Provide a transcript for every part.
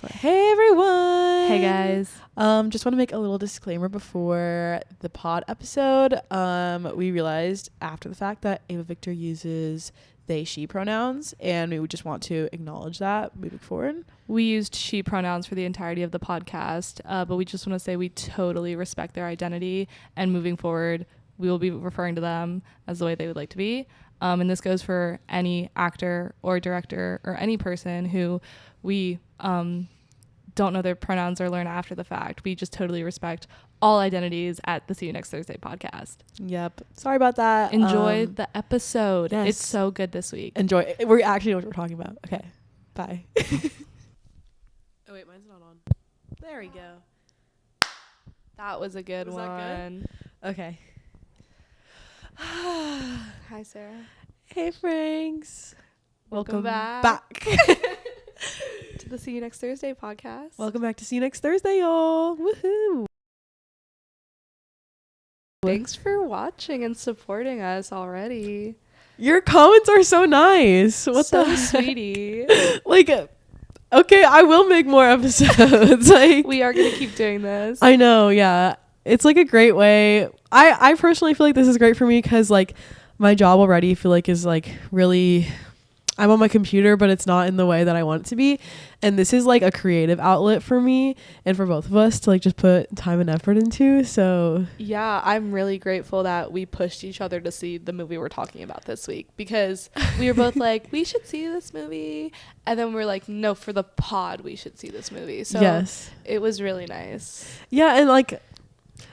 Hey everyone. Hey guys. Just want to make a little disclaimer before the pod episode. We realized after the fact that Ava Victor uses they, she pronouns, and we would just want to acknowledge that moving forward. We used she pronouns for the entirety of the podcast, but we just want to say we totally respect their identity, and moving forward, we will be referring to them as the way they would like to be. And this goes for any actor or director or any person who we don't know their pronouns or learn after the fact. We just totally respect all identities at the See You Next Thursday podcast. Yep. Sorry about that. Enjoy the episode. Yes. It's so good this week. Enjoy. We actually know what we're talking about. Okay. Bye. Oh, wait. Mine's not on. There we go. That was a good Was one. that good? Okay. Hi, Sarah. Hey, Franks. Welcome back. Back. To the See You Next Thursday podcast. Welcome back to See You Next Thursday, y'all. Woohoo. Thanks for watching and supporting us already. Your comments are so nice. What so the sweetie. Like, okay, I will make more episodes. Like, We are gonna keep doing this. I know, yeah. It's like a great way. I personally feel like this is great for me because like my job already feel like is like really, I'm on my computer, but it's not in the way that I want it to be. And this is like a creative outlet for me and for both of us to like just put time and effort into. So Yeah, I'm really grateful that we pushed each other to see the movie we're talking about this week, because we were both like, we should see this movie, and then we're like, no, for the pod we should see this movie. So yes. it was really nice. Yeah, and like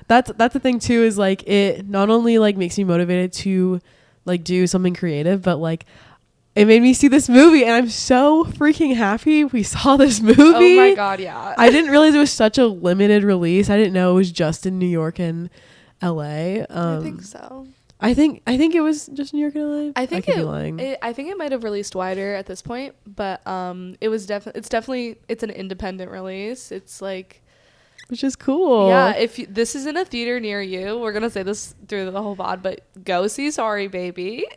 that's the thing too, is like it not only like makes me motivated to like do something creative, but like it made me see this movie, and I'm so freaking happy we saw this movie. Oh my god, yeah. I didn't realize it was such a limited release. I didn't know it was just in New York and LA. I think so. I think it was just New York and LA. I think could be lying. I think it might have released wider at this point, but it was definitely an independent release. It's like, which is cool. yeah, if this is in a theater near you, we're gonna say this through the whole pod, but go see Sorry Baby.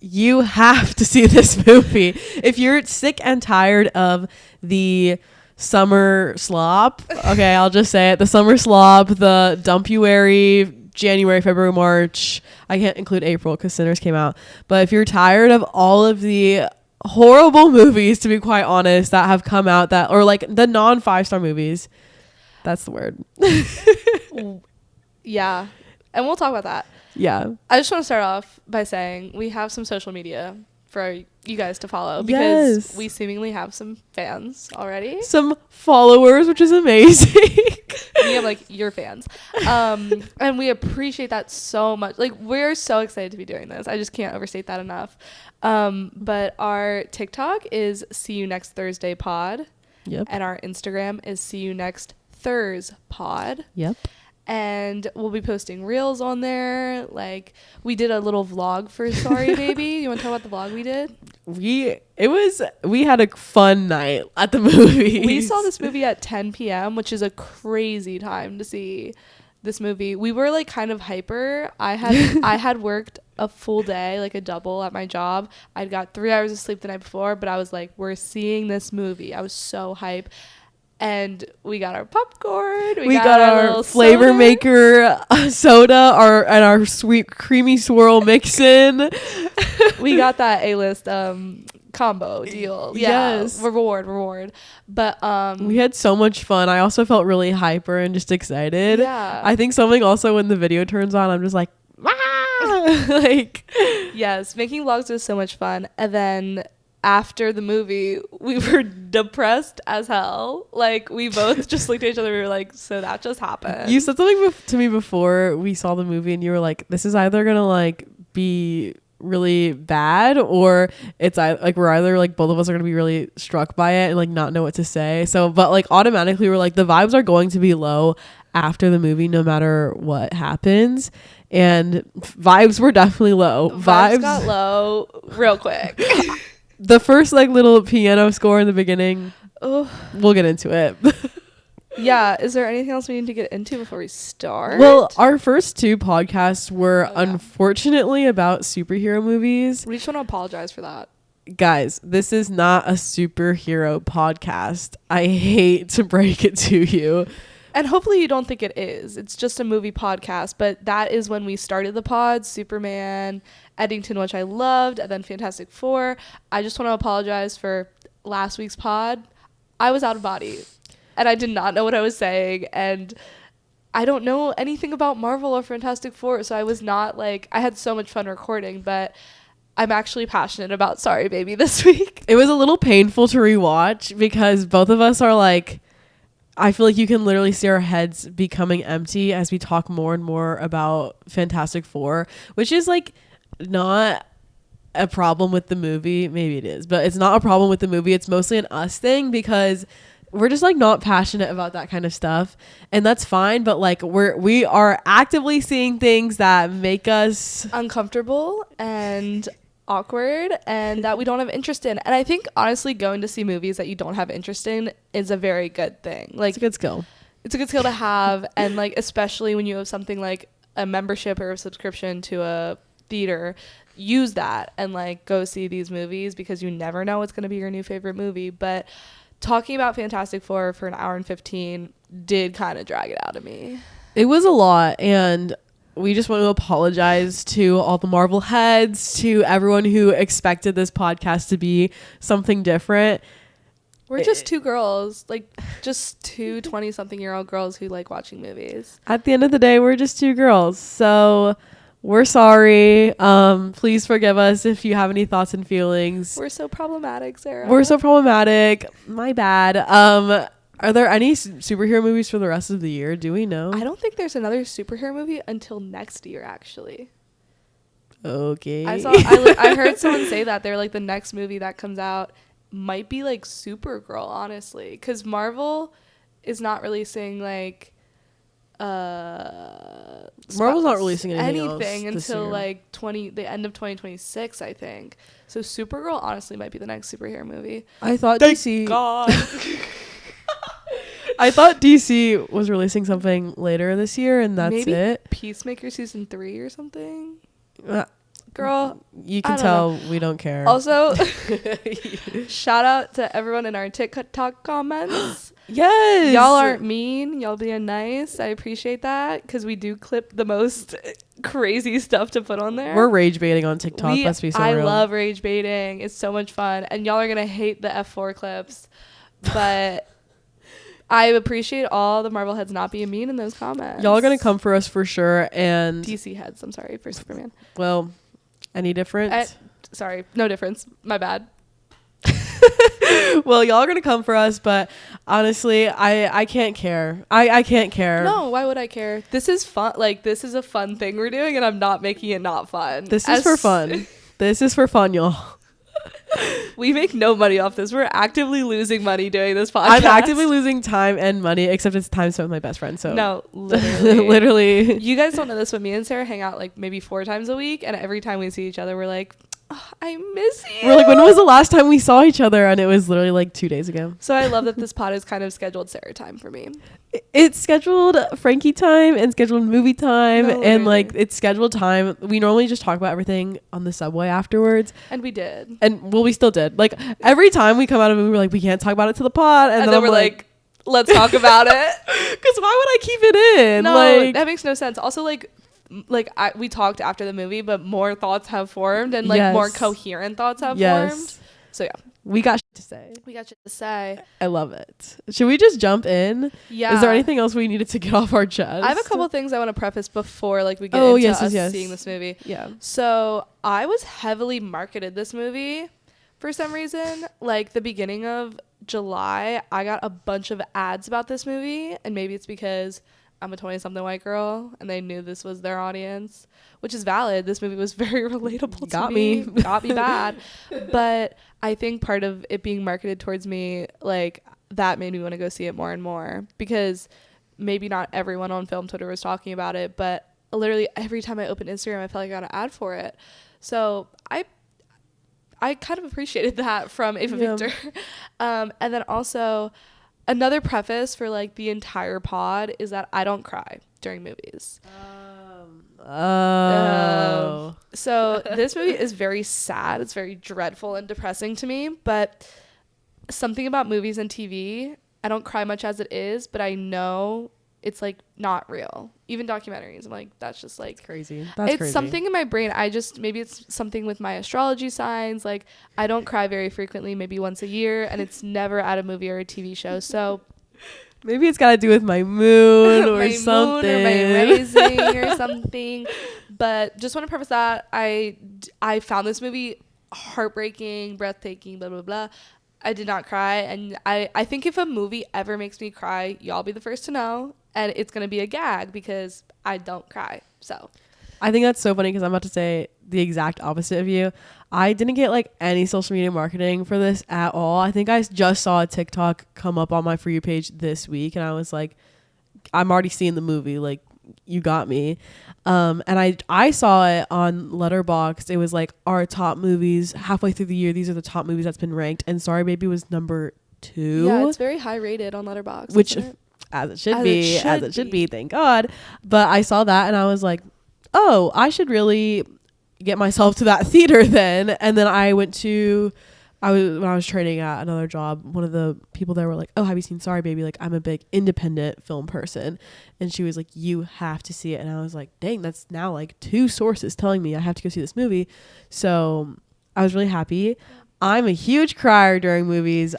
You have to see this movie. If you're sick and tired of the summer slop, okay, I'll just say it. The summer slop, the dumpuary, January, February, March. I can't include April because Sinners came out. But if you're tired of all of the horrible movies, to be quite honest, that have come out, that, or like the non 5-star movies, that's the word. Yeah, and we'll talk about that. Yeah. I just want to start off by saying we have some social media for you guys to follow, because we seemingly have some fans already. Some followers, which is amazing. We have like your fans. And we appreciate that so much. Like, we're so excited to be doing this. I just can't overstate that enough. But our TikTok is See You Next Thursday Pod. Yep. And our Instagram is See You Next Thurs Pod. Yep. And we'll be posting reels on there. Like, we did a little vlog for Sorry Baby. You want to talk about the vlog we did? We had a fun night at the movie. We saw this movie at 10 p.m., which is a crazy time to see this movie. We were like kind of hyper. I had worked a full day, like a double at my job. I'd got 3 hours of sleep the night before, but I was like, we're seeing this movie. I was so hype. And we got our popcorn. We got our little flavor soda. maker soda, our sweet creamy swirl mix-in. We got that A-list combo deal. Yeah, Yes. Reward. But We had so much fun. I also felt really hyper and just excited. Yeah. I think something also when the video turns on, I'm just like, like, yes, making vlogs was so much fun. And then after the movie, we were depressed as hell. Like, we both just looked at each other. We were like, so that just happened. you said something to me before we saw the movie, and you were like, this is either gonna like be really bad, or it's like we're either like both of us are gonna be really struck by it and like not know what to say. So, but like automatically we're like, the vibes are going to be low after the movie no matter what happens, and vibes were definitely low. Vibes got low real quick. The first like little piano score in the beginning, Oh, we'll get into it. yeah. Is there anything else we need to get into before we start? Well, our first 2 podcasts were unfortunately about superhero movies. we just want to apologize for that. guys, this is not a superhero podcast. I hate to break it to you. And hopefully you don't think it is. It's just a movie podcast. But that is when we started the pod. Superman, Eddington, which I loved, and then Fantastic Four. I just want to apologize for last week's pod. I was out of body. And I did not know what I was saying. And I don't know anything about Marvel or Fantastic Four. So I was not like... I had so much fun recording. But I'm actually passionate about Sorry Baby this week. It was a little painful to rewatch because both of us are like... I feel like you can literally see our heads becoming empty as we talk more and more about Fantastic Four, which is like not a problem with the movie. Maybe it is, but it's not a problem with the movie. It's mostly an us thing because we're just like not passionate about that kind of stuff, and that's fine. But like we are actively seeing things that make us uncomfortable and awkward and that we don't have interest in. And I think honestly going to see movies that you don't have interest in is a very good thing. Like, it's a good skill. It's a good skill to have. And like especially when you have something like a membership or a subscription to a theater, use that and like go see these movies because you never know what's going to be your new favorite movie. But talking about Fantastic Four for an hour and 15 did kind of drag it out of me. It was a lot, and we just want to apologize to all the Marvel heads, to everyone who expected this podcast to be something different. We're just two girls, like just two 20-something-year-old girls who like watching movies. At the end of the day, we're just two girls. So we're sorry. Please forgive us if you have any thoughts and feelings. We're so problematic, Sarah. We're so problematic. My bad. Are there any superhero movies for the rest of the year? Do we know? I don't think there's another superhero movie until next year, actually. Okay. I heard someone say that they're like the next movie that comes out might be like Supergirl, honestly, because Marvel is not releasing like Marvel's not releasing anything until like the end of 2026, I think. So Supergirl honestly might be the next superhero movie. I thought DC. God. I thought DC was releasing something later this year, and that's maybe it. Peacemaker season 3 or something. Girl, you can tell we don't care. Also, shout out to everyone in our TikTok comments. Yes, y'all aren't mean. Y'all being nice. I appreciate that because we do clip the most crazy stuff to put on there. We're rage baiting on TikTok. Let's be so real. I love rage baiting. It's so much fun, and y'all are gonna hate the F4 clips, but I appreciate all the Marvel heads not being mean in those comments. Y'all are gonna come for us for sure, and DC heads. I'm sorry for Superman. Well, any difference? Sorry, no difference. My bad. Well, y'all are gonna come for us, but honestly, I can't care. I can't care. No, why would I care? This is fun. Like, this is a fun thing we're doing, and I'm not making it not fun. This is for fun. This is for fun, y'all. We make no money off this. We're actively losing money doing this podcast. I'm actively losing time and money, except it's time spent with my best friend. So no, literally. Literally. You guys don't know this, but me and Sarah hang out like maybe 4 times a week, and every time we see each other, we're like, oh, I miss you. We're like, when was the last time we saw each other? And it was literally like 2 days ago. So I love that this pod is kind of scheduled Sarah time for me. It's scheduled Frankie time and scheduled movie time, and like it's scheduled time. We normally just talk about everything on the subway afterwards, and we did, and well, we still did. Like every time we come out of a movie, we're like, we can't talk about it to the pod, and then we're like, let's talk about it. Because why would I keep it in? No, like, that makes no sense. Also, we talked after the movie, but more thoughts have formed, and like more coherent thoughts have formed. So yeah. We got shit to say. I love it. Should we just jump in? Yeah. Is there anything else we needed to get off our chest? I have a couple things I want to preface before we get into us seeing this movie. Yeah. So I was heavily marketed this movie for some reason. Like the beginning of July, I got a bunch of ads about this movie, and maybe it's because I'm a 20-something white girl and they knew this was their audience, which is valid. This movie was very relatable to me. Got me bad. But I think part of it being marketed towards me, like, that made me want to go see it more and more, because maybe not everyone on film Twitter was talking about it, but literally every time I opened Instagram, I felt like I got an ad for it. So I kind of appreciated that from Ava Victor. And then also another preface for the entire pod is that I don't cry during movies. Oh. So this movie is very sad. It's very dreadful and depressing to me. But something about movies and TV, I don't cry much as it is, but I know it's like not real. Even documentaries, I'm like, that's just like crazy. It's something in my brain. Maybe it's something with my astrology signs. Like, I don't cry very frequently, maybe once a year, and it's never at a movie or a TV show. So maybe it's got to do with my moon or my something. Moon or my raising or something. But just want to preface that I found this movie heartbreaking, breathtaking, blah, blah, blah. I did not cry. And I think if a movie ever makes me cry, y'all be the first to know. And it's going to be a gag because I don't cry. So I think that's so funny because I'm about to say the exact opposite of you. I didn't get like any social media marketing for this at all. I think I just saw a TikTok come up on my For You page this week and I was like, I'm already seeing the movie. Like, you got me. And I saw it on Letterboxd. It was like our top movies halfway through the year. These are the top movies that's been ranked. And Sorry Baby was number 2. Yeah, it's very high rated on Letterboxd. Which, as it should be, thank God. But I saw that and I was like, oh, I should really get myself to that theater then. And then when I was training at another job, one of the people there were like, oh, have you seen Sorry Baby? Like, I'm a big independent film person. And she was like, you have to see it. And I was like, dang, that's now like 2 sources telling me I have to go see this movie. So I was really happy. I'm a huge crier during movies.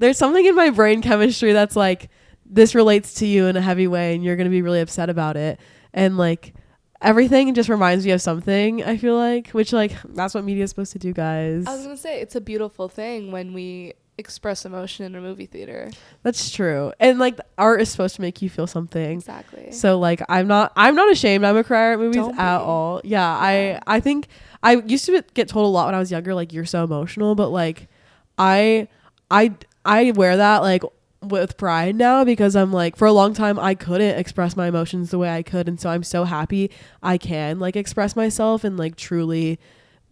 There's something in my brain chemistry that's like, this relates to you in a heavy way and you're going to be really upset about it. And like, everything just reminds me of something, I feel like, which like, that's what media is supposed to do, guys. I was going to say, it's a beautiful thing when we express emotion in a movie theater. That's true. And like, art is supposed to make you feel something. Exactly. So like, I'm not ashamed I'm a crier at movies at all. Yeah. I think I used to get told a lot when I was younger, like, you're so emotional, but like, I wear that like with pride now because I'm like, for a long time I couldn't express my emotions the way I could, and so I'm so happy I can like express myself and like truly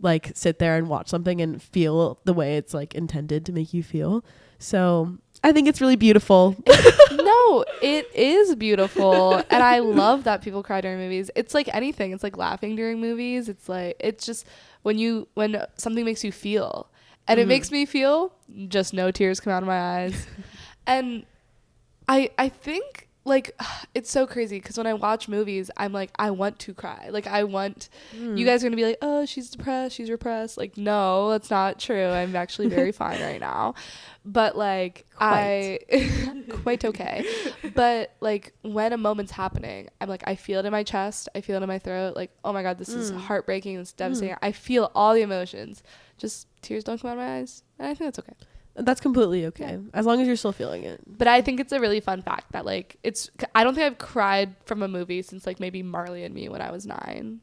like sit there and watch something and feel the way it's like intended to make you feel. So I think it's really beautiful. No, it is beautiful. And I love that people cry during movies. It's like anything. It's like laughing during movies. It's like, it's just when something makes you feel, and it makes me feel, just no tears come out of my eyes. And I think like it's so crazy because when I watch movies, I'm like, I want to cry. Like, I want you guys are gonna be like, oh, she's depressed, she's repressed. Like, no, that's not true. I'm actually very fine right now. But like, quite okay. But like, when a moment's happening, I'm like, I feel it in my chest, I feel it in my throat. Like, oh my God, this is heartbreaking, it's devastating. I feel all the emotions. Just tears don't come out of my eyes, and I think that's okay. That's completely okay, as long as you're still feeling it. But I think it's a really fun fact that like I don't think I've cried from a movie since like maybe Marley and Me when I was 9.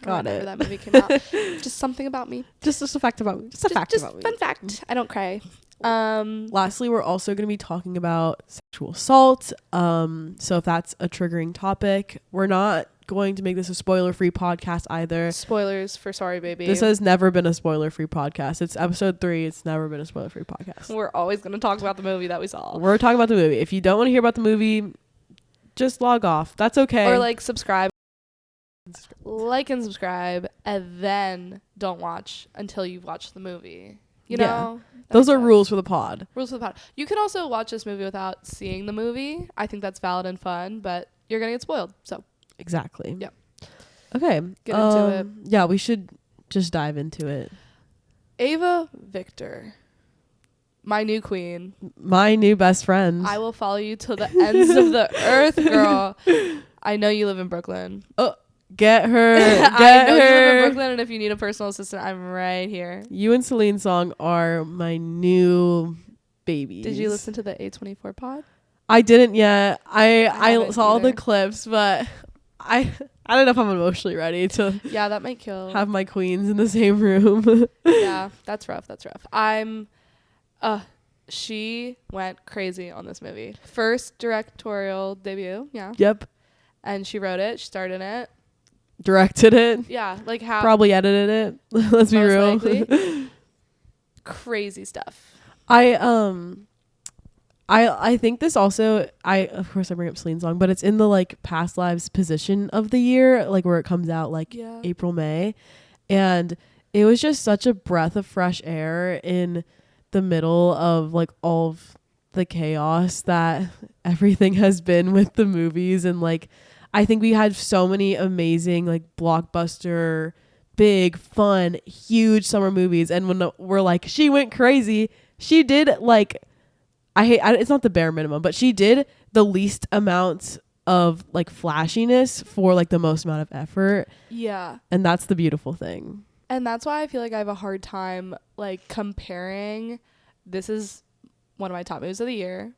Got it. That movie came out. Just something about me. Just a fact about me. Just about me. Fun fact. I don't cry. Lastly, we're also going to be talking about sexual assault. So if that's a triggering topic, we're not going to make this a spoiler-free podcast either. Spoilers for Sorry Baby. This has never been a spoiler-free podcast. It's episode 3. It's never been a spoiler-free podcast. We're always going to talk about the movie that we saw. We're talking about the movie. If you don't want to hear about the movie, just log off. That's okay. Or like subscribe. Like and subscribe, and then don't watch until you've watched the movie. You know? Those are rules for the pod. Rules for the pod. You can also watch this movie without seeing the movie. I think that's valid and fun, but you're going to get spoiled. So exactly. Yep. Okay. Get into it. Yeah, we should just dive into it. Ava Victor. My new queen. My new best friend. I will follow you till the ends of the earth, girl. I know you live in Brooklyn. Oh, get her. I know you live in Brooklyn, and if you need a personal assistant, I'm right here. You and Celine's song are my new babies. Did you listen to the A24 pod? I didn't yet. I saw all either. the clips, but I don't know if I'm emotionally ready to that might kill. have my queens in the same room. Yeah, that's rough. She went crazy on this movie. First directorial debut, yeah. Yep. And she wrote it. She starred in it. Directed it. Yeah, like how. Probably edited it. Let's be real. Likely. Crazy stuff. I think this also, of course I bring up Celine song, but it's in the like past lives position of the year, like where it comes out like April, May. And it was just such a breath of fresh air in the middle of like all of the chaos that everything has been with the movies. And like, I think we had so many amazing like blockbuster, big, fun, huge summer movies. And when we're like, she went crazy, she did like, it's not the bare minimum, but she did the least amount of like flashiness for like the most amount of effort. Yeah. And that's the beautiful thing. And that's why I feel like I have a hard time like comparing. This is one of my top movies of the year,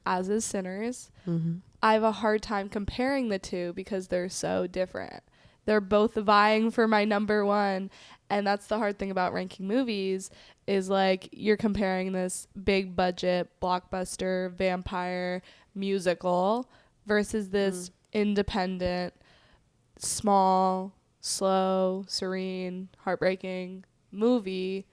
as is Sinners. I have a hard time comparing the two because they're so different. They're both vying for my number one. And that's the hard thing about ranking movies is like you're comparing this big budget blockbuster vampire musical versus this independent, small, slow, serene, heartbreaking movie.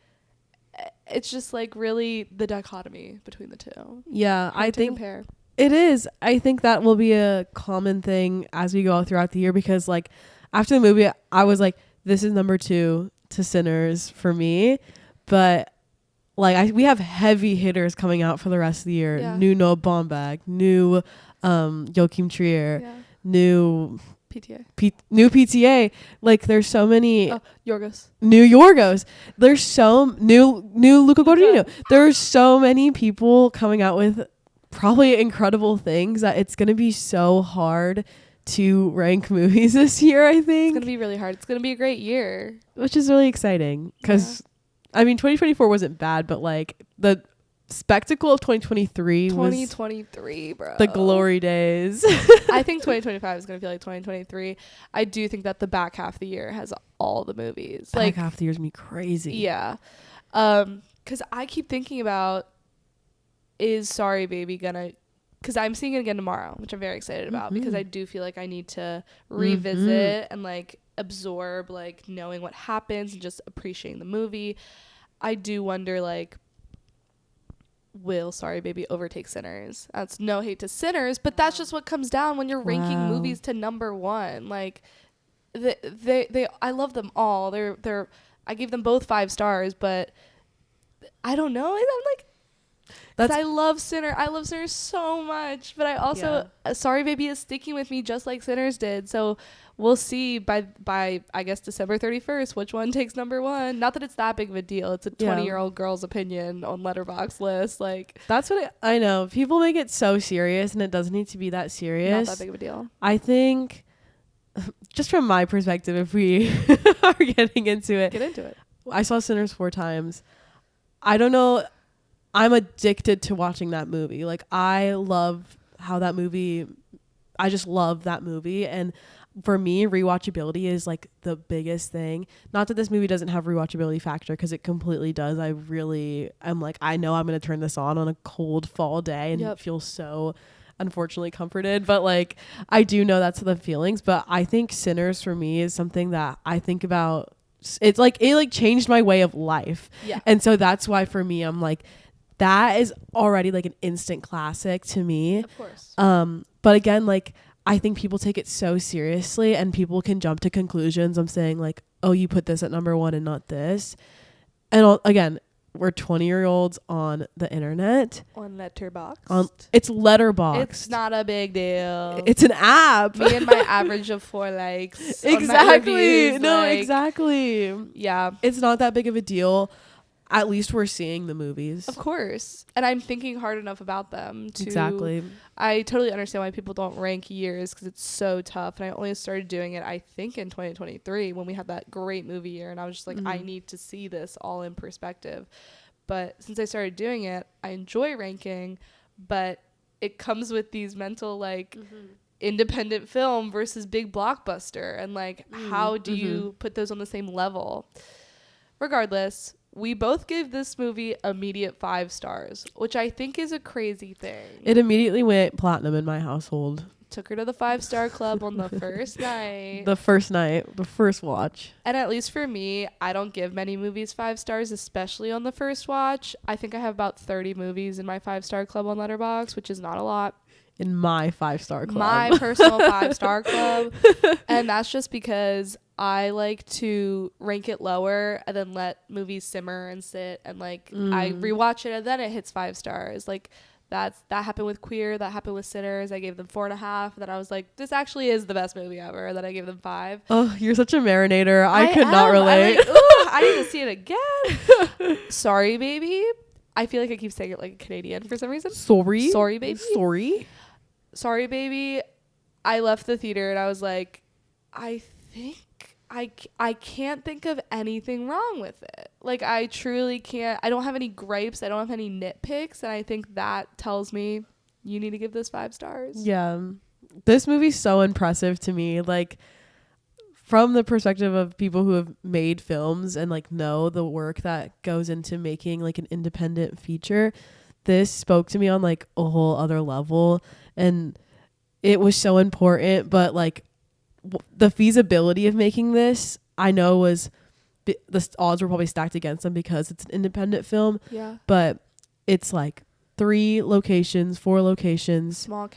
It's just like really the dichotomy between the two. Yeah, I think compare. It is. I think that will be a common thing as we go throughout the year because like after the movie, I was like, this is number 2 to Sinners for me. But like we have heavy hitters coming out for the rest of the year. Yeah. New Noah Baumbach, new Joachim Trier, new new PTA. Like there's so many new Yorgos. There's so new Luca Guadagnino. There's so many people coming out with probably incredible things that it's gonna be so hard to rank movies this year. I think it's gonna be really hard. It's gonna be a great year, which is really exciting because I mean 2024 wasn't bad, but like the spectacle of 2023 was bro, the glory days. I think 2025 is gonna feel like 2023. I do think that the back half of the year has all the movies. Back half of the year's gonna be crazy. Yeah, because I keep thinking about is Sorry Baby gonna, because I'm seeing it again tomorrow, which I'm very excited about because I do feel like I need to revisit and like absorb like knowing what happens and just appreciating the movie. I do wonder like, will Sorry Baby overtake Sinners? That's no hate to Sinners, but that's just what comes down when you're ranking movies to number 1. Like they I love them all. They're I gave them both 5 stars, but I don't know. I'm like, I love Sinners. I love Sinners so much, but I also Sorry Baby is sticking with me just like Sinners did. So we'll see by I guess December 31st which one takes number 1. Not that it's that big of a deal. It's a 20-year-old girl's opinion on Letterboxd list. Like that's what I know. People make it so serious, and it doesn't need to be that serious. Not that big of a deal. I think, just from my perspective, if we are getting into it, get into it. I saw Sinners 4 times. I don't know. I'm addicted to watching that movie. Like I love how that movie, I just love that movie. And for me, rewatchability is like the biggest thing. Not that this movie doesn't have rewatchability factor, because it completely does. I'm like, I know I'm going to turn this on a cold fall day and feel so unfortunately comforted. But like, I do know that's the feelings. But I think Sinners for me is something that I think about. It's like, it like changed my way of life. Yeah. And so that's why for me, I'm like, that is already like an instant classic to me. Of course. But again, like I think people take it so seriously and people can jump to conclusions. I'm saying like, oh, you put this at number 1 and not this. And again, we're 20-year-olds on the internet. On Letterboxd. It's Letterboxd. It's not a big deal. It's an app. Me and my average of 4 likes. Exactly. Reviews, no, exactly. Yeah. It's not that big of a deal. At least we're seeing the movies. Of course. And I'm thinking hard enough about them to... Exactly. I totally understand why people don't rank years because it's so tough. And I only started doing it, I think, in 2023 when we had that great movie year. And I was just like, I need to see this all in perspective. But since I started doing it, I enjoy ranking. But it comes with these mental, like... independent film versus big blockbuster. And, like, how do you put those on the same level? Regardless... We both gave this movie immediate 5 stars, which I think is a crazy thing. It immediately went platinum in my household. Took her to the 5-star club on the first night. The first watch. And at least for me, I don't give many movies 5 stars, especially on the first watch. I think I have about 30 movies in my 5-star club on Letterboxd, which is not a lot. In my 5-star club. My personal 5-star club. And that's just because I like to rank it lower and then let movies simmer and sit, and like I rewatch it and then it hits 5 stars. Like that happened with Queer, that happened with Sinners. I gave them 4.5, and then I was like, this actually is the best movie ever, and then I gave them 5. Oh, you're such a marinator. I could not relate. I need to see it again. Sorry, baby. I feel like I keep saying it like a Canadian for some reason. Sorry, baby. Sorry, baby. I left the theater and I was like, I think I can't think of anything wrong with it. Like, I truly can't. I don't have any gripes. I don't have any nitpicks. And I think that tells me you need to give this 5 stars. Yeah. This movie's so impressive to me. Like, from the perspective of people who have made films and like know the work that goes into making like an independent feature, this spoke to me on like a whole other level. And it was so important, but like the feasibility of making this, I know was the odds were probably stacked against them because it's an independent film. Yeah. But it's like 4 locations, small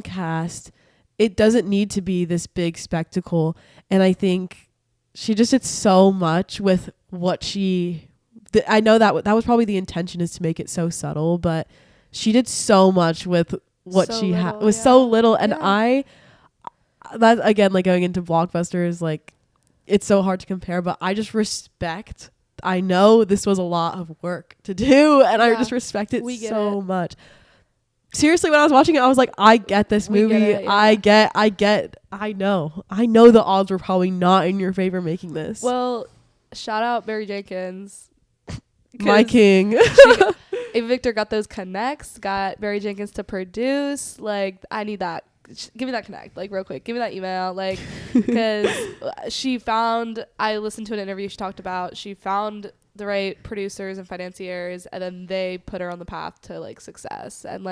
cast. It doesn't need to be this big spectacle. And I think she just did so much with what I know that was probably the intention, is to make it so subtle, but she did so much with what she had. It was so little. And that again, like going into blockbusters, like it's so hard to compare, but I just respect. I know this was a lot of work to do, and I just respect it so much. Seriously, when I was watching it, I was like, I get this movie. I know the odds were probably not in your favor making this. Well, shout out Barry Jenkins. My king. Ava Victor got those connects, got Barry Jenkins to produce. Like, I need that. Give me that connect, like real quick. Give me that email, like, because I listened to an interview she talked about. She found the right producers and financiers, and then they put her on the path to like success. And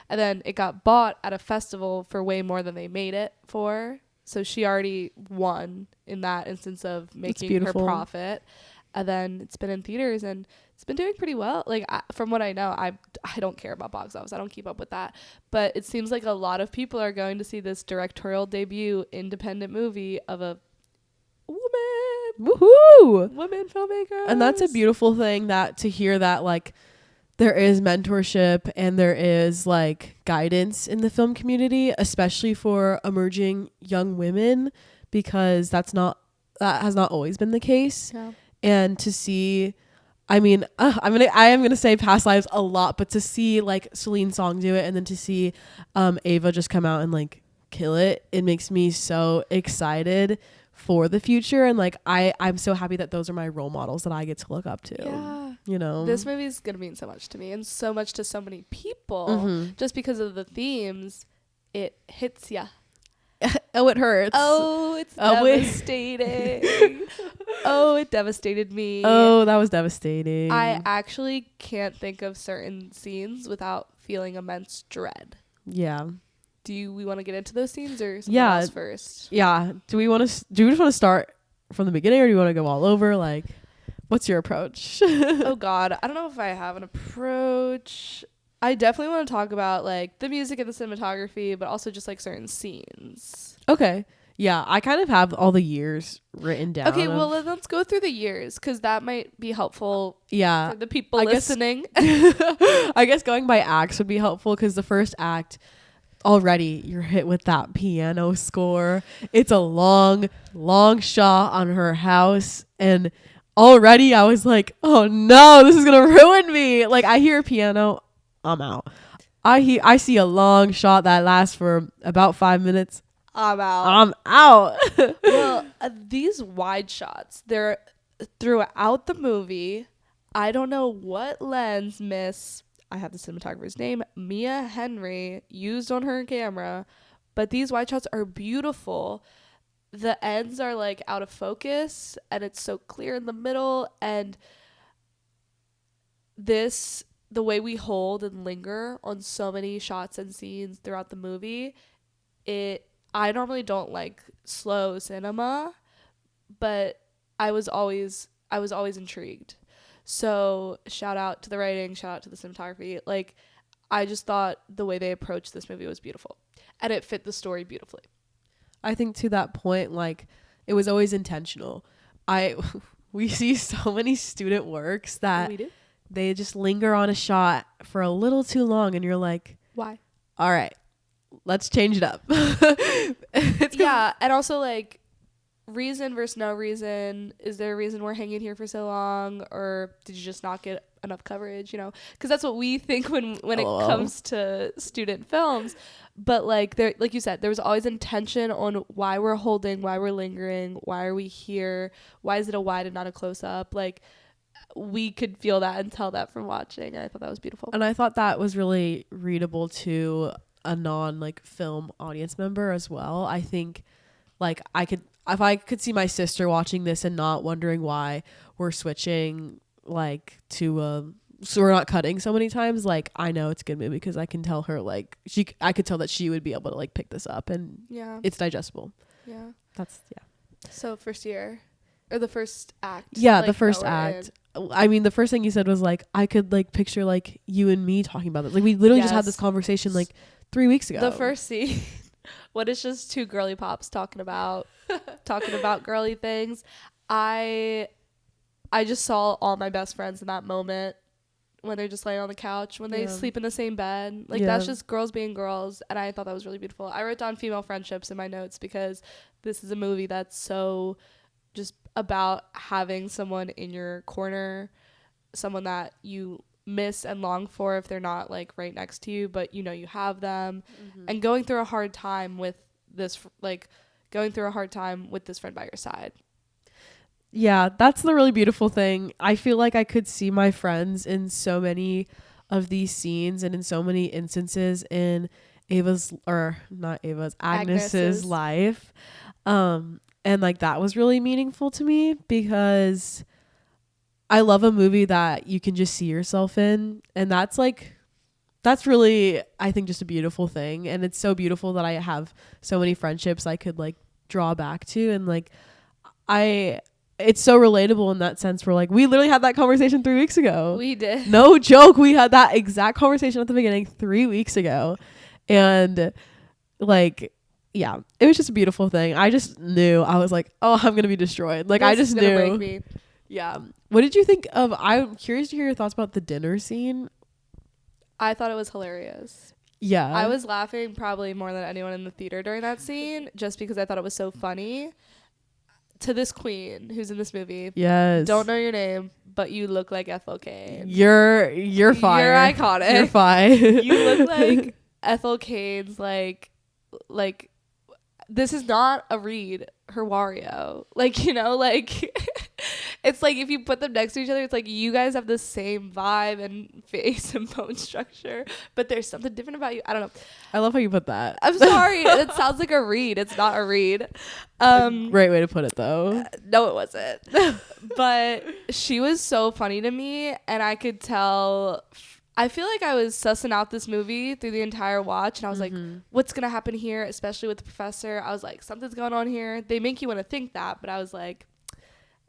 then it got bought at a festival for way more than they made it for. So she already won in that instance of making her profit. And then it's been in theaters and it's been doing pretty well. Like, from what I know, I don't care about box office. I don't keep up with that. But it seems like a lot of people are going to see this directorial debut independent movie of a woman. Woohoo! Women filmmakers. And that's a beautiful thing, that to hear that like there is mentorship and there is like guidance in the film community, especially for emerging young women, because that has not always been the case. Yeah. And to see, I mean, I am gonna say Past Lives a lot, but to see like Celine Song do it, and then to see Ava just come out and like kill it, it makes me so excited for the future. And like I'm so happy that those are my role models that I get to look up to. Yeah. You know, this movie is gonna mean so much to me and so much to so many people, just because of the themes. It hits ya. Oh, it hurts. Oh, it's devastating. Oh, it devastated me. Oh, that was devastating. I actually can't think of certain scenes without feeling immense dread. Yeah. Do we want to get into those scenes or something else first? Yeah. Do we just want to start from the beginning, or do you want to go all over? Like, what's your approach? Oh God, I don't know if I have an approach. I definitely want to talk about like the music and the cinematography, but also just like certain scenes. Okay. Yeah, I kind of have all the years written down. Okay, well, let's go through the years, because that might be helpful for the people listening. I guess going by acts would be helpful, because the first act, already you're hit with that piano score. It's a long shot on her house, and already I was like, oh no, this is going to ruin me. Like, I hear a piano, I'm out. I see a long shot that lasts for about 5 minutes. I'm out. Well, these wide shots, they're throughout the movie. I don't know what lens I have the cinematographer's name, Mia Henry, used on her camera, but these wide shots are beautiful. The ends are like out of focus, and it's so clear in the middle. And the way we hold and linger on so many shots and scenes throughout the movie I normally don't like slow cinema, but I was always intrigued. So shout out to the writing, shout out to the cinematography. Like, I just thought the way they approached this movie was beautiful, and it fit the story beautifully. I think to that point, like, it was always intentional. We see so many student works that We do? they just linger on a shot for a little too long, and you're like, Why? all right, let's change it up. Yeah, and also, like, reason versus no reason. Is there a reason we're hanging here for so long, or did you just not get enough coverage? You know, because that's what we think when it comes to student films. But like you said, there was always intention on why we're holding, why we're lingering, why are we here, why is it a wide and not a close up? Like, we could feel that and tell that from watching, and I thought that was beautiful. And I thought that was really readable to a non like film audience member as well. I think like if I could see my sister watching this and not wondering why we're switching like to so we're not cutting so many times, like, I know it's a good movie because I can tell her, like, I could tell that she would be able to like pick this up, and it's digestible. Yeah. So first year, or the first act. Yeah, like, the first act. I mean, the first thing you said was like, I could like picture like you and me talking about this. Like, we literally just had this conversation like 3 weeks ago. The first scene, what is just two girly pops talking about girly things. I just saw all my best friends in that moment when they're just laying on the couch, when they sleep in the same bed. Like, that's just girls being girls, and I thought that was really beautiful. I wrote down female friendships in my notes because this is a movie that's so just about having someone in your corner, someone that you miss and long for if they're not like right next to you, but you know you have them, and going through a hard time with this friend by your side. Yeah, that's the really beautiful thing. I feel like I could see my friends in so many of these scenes and in so many instances in Agnes's life. And like, that was really meaningful to me because I love a movie that you can just see yourself in. And that's really, I think, just a beautiful thing. And it's so beautiful that I have so many friendships I could like draw back to. And like, it's so relatable in that sense. We're like, we literally had that conversation 3 weeks ago. We did. No joke. We had that exact conversation at the beginning 3 weeks ago. And like, yeah, it was just a beautiful thing. I just knew. I was like, oh, I'm going to be destroyed. Like, I just knew. Break me. Yeah. What did you think of, I'm curious to hear your thoughts about the dinner scene. I thought it was hilarious. Yeah. I was laughing probably more than anyone in the theater during that scene, just because I thought it was so funny. To this queen who's in this movie. Yes. Don't know your name, but you look like Ethel Cain. You're fire. You're iconic. You're fine. You look like Ethel Cain's like this is not a Reed, her Wario. Like, you know, like it's like if you put them next to each other, it's like you guys have the same vibe and face and bone structure, but there's something different about you. I don't know. I love how you put that. I'm sorry. It sounds like a Reed. It's not a Reed. Great way to put it, though. No, it wasn't. But she was so funny to me, and I could tell. I feel like I was sussing out this movie through the entire watch, and I was like, what's going to happen here, especially with the professor? I was like, something's going on here. They make you want to think that, but I was like,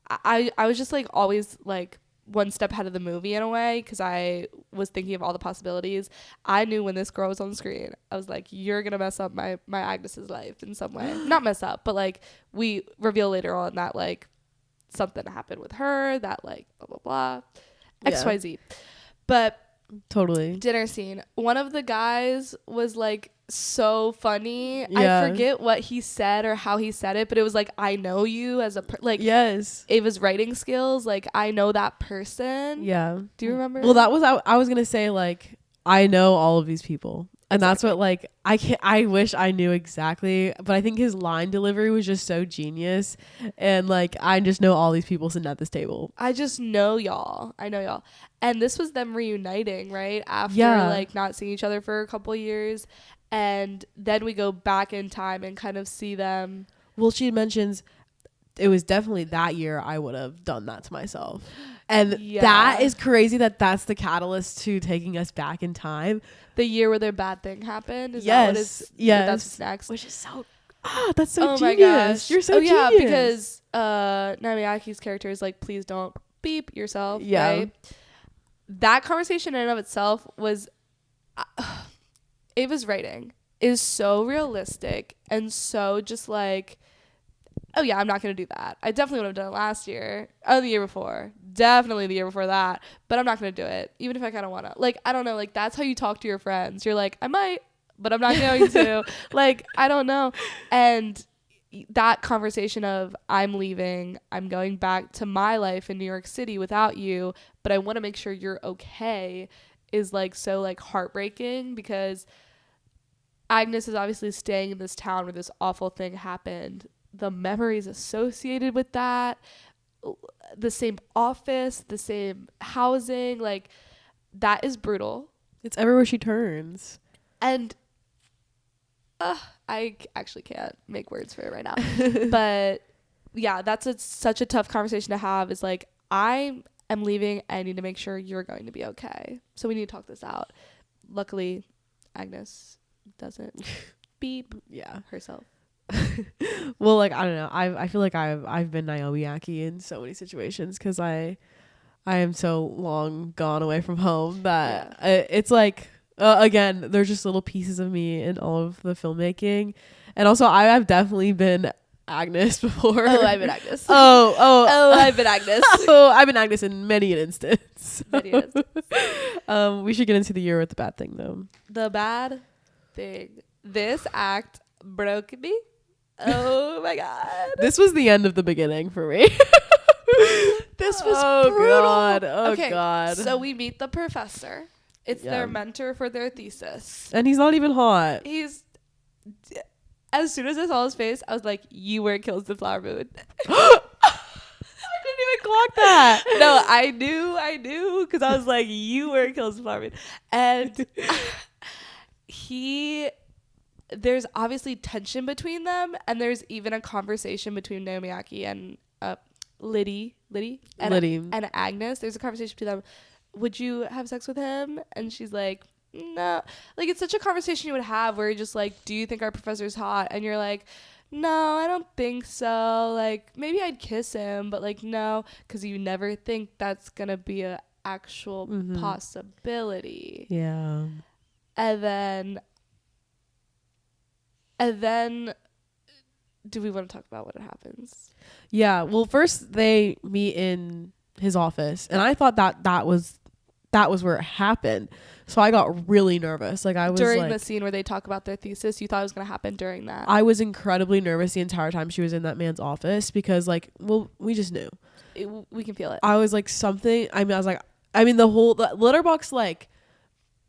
I was just like always like one step ahead of the movie in a way, because I was thinking of all the possibilities. I knew when this girl was on the screen, I was like, you're going to mess up my Agnes's life in some way. Not mess up, but like we reveal later on that like something happened with her, that like blah, blah, blah, XYZ. But totally. Dinner scene. One of the guys was like so funny. Yeah. I forget what he said or how he said it, but it was like, I know you as a like, yes, Ava's writing skills, like I know that person. Yeah. Do you remember? Well, that was I was gonna say, like, I know all of these people, and that's what, like, I wish I knew exactly, but I think his line delivery was just so genius, and like, I just know all these people sitting at this table. I just know y'all. I know y'all. And this was them reuniting, right? After like not seeing each other for a couple years. And then we go back in time and kind of see them. Well, she mentions it was definitely that year I would have done that to myself. And that is crazy that that's the catalyst to taking us back in time. The year where their bad thing happened. Is yes. That what it's, yes. That's what's next. Which is so, that's so genius. My gosh. You're so genius. Yeah, because Namiaki's character is like, please don't beep yourself. Yeah. Right? That conversation in and of itself was, Ava's writing is so realistic and so just like, oh yeah, I'm not going to do that. I definitely would have done it last year. Oh, the year before. Definitely the year before that. But I'm not going to do it. Even if I kind of want to. Like, I don't know. Like, that's how you talk to your friends. You're like, I might, but I'm not going to. Like, I don't know. And that conversation of, I'm leaving. I'm going back to my life in New York City without you. But I want to make sure you're okay is like so like heartbreaking because Agnes is obviously staying in this town where this awful thing happened. The memories associated with that, the same office, the same housing, like that is brutal. It's everywhere she turns. And I actually can't make words for it right now. But yeah, that's such a tough conversation to have is like, I am leaving. I need to make sure you're going to be okay. So we need to talk this out. Luckily, Agnes doesn't beep herself. Well, like I don't know. I feel like I've been Naomi Aki in so many situations because I am so long gone away from home that it's like again there's just little pieces of me in all of the filmmaking, and also I have definitely been Agnes before. Oh, I've been Agnes. I've been Agnes. I've been Agnes in many an instance. We should get into the year with the bad thing though. The bad thing. This act broke me. Oh my god. This was the end of the beginning for me. This was brutal. God. God. So we meet the professor. It's their mentor for their thesis. And he's not even hot. As soon as I saw his face, I was like, you were Kills the Flower Moon. I didn't even clock that. No, I knew because I was like, you were Kills the Flower Moon. And there's obviously tension between them, and there's even a conversation between Naomiaki and Liddy and Agnes. There's a conversation between them. Would you have sex with him? And she's like, no. Like, it's such a conversation you would have where you're just like, do you think our professor's hot? And you're like, no, I don't think so. Like, maybe I'd kiss him, but like, no, because you never think that's gonna be a actual possibility. Yeah. And then, do we want to talk about what happens? Yeah. Well, first they meet in his office, and I thought that was where it happened. So I got really nervous. Like I was during the scene where they talk about their thesis. You thought it was going to happen during that? I was incredibly nervous the entire time she was in that man's office because, like, well, we just knew. We can feel it. I was like something. The whole letterbox like.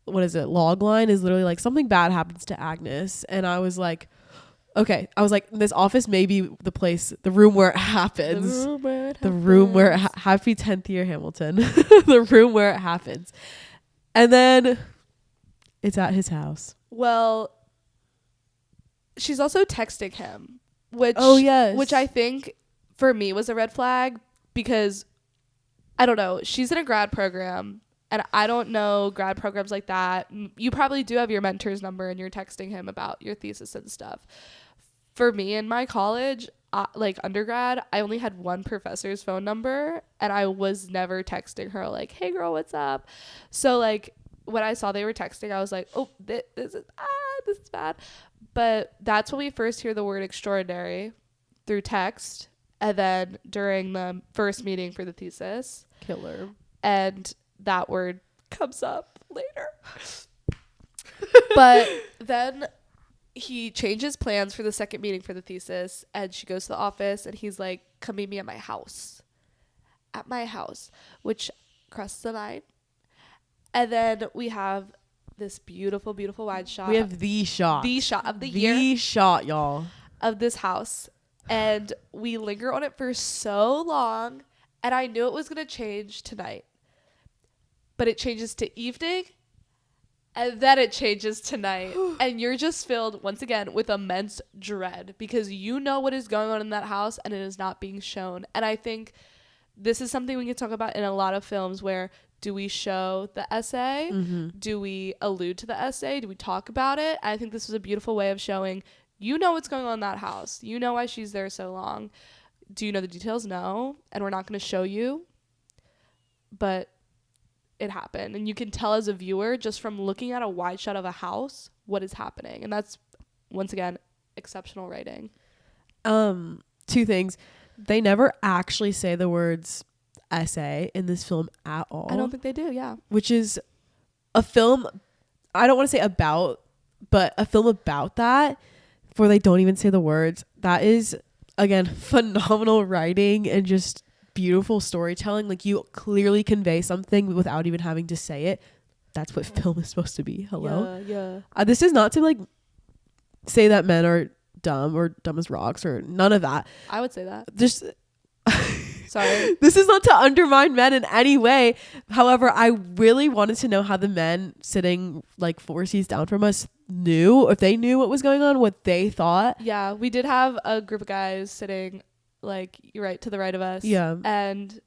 What is it? Log line is literally like something bad happens to Agnes, and I was like, okay. I was like, this office may be the room where it happens. The room where happy 10th year Hamilton. The room where it happens, and then it's at his house. Well, she's also texting him, which I think for me was a red flag because I don't know. She's in a grad program. And I don't know grad programs like that. You probably do have your mentor's number and you're texting him about your thesis and stuff. For me in my college, like undergrad, I only had one professor's phone number and I was never texting her like, hey girl, what's up? So like when I saw they were texting, I was like, oh, this is bad. But that's when we first hear the word extraordinary through text. And then during the first meeting for the thesis. Killer. And that word comes up later. But then he changes plans for the second meeting for the thesis, and she goes to the office and he's like, come meet me at my house, which crosses the line. And then we have this beautiful wide shot. We have the shot of the year, the shot, y'all, of this house, and we linger on it for so long, and I knew it was gonna change tonight. But it changes to evening, and then it changes to night. And you're just filled, once again, with immense dread because you know what is going on in that house, and it is not being shown. And I think this is something we can talk about in a lot of films where do we show the essay? Do we allude to the essay? Do we talk about it? I think this was a beautiful way of showing, you know what's going on in that house. You know why she's there so long. Do you know the details? No. And we're not going to show you. But it happened. And you can tell as a viewer just from looking at a wide shot of a house what is happening. And that's, once again, exceptional writing. Two things. They never actually say the words essay in this film at all. I don't think they do, yeah. Which is a film, I don't want to say about, but a film about that where they don't even say the words. That is, again, phenomenal writing and just beautiful storytelling. Like, you clearly convey something without even having to say it. That's what film is supposed to be. Hello? Yeah. This is not to, like, say that men are dumb or dumb as rocks or none of that. I would say that. Just sorry. This is not to undermine men in any way. However, I really wanted to know how the men sitting like 4 seats down from us knew, if they knew what was going on, what they thought. Yeah, we did have a group of guys sitting like right to the right of us. Yeah. And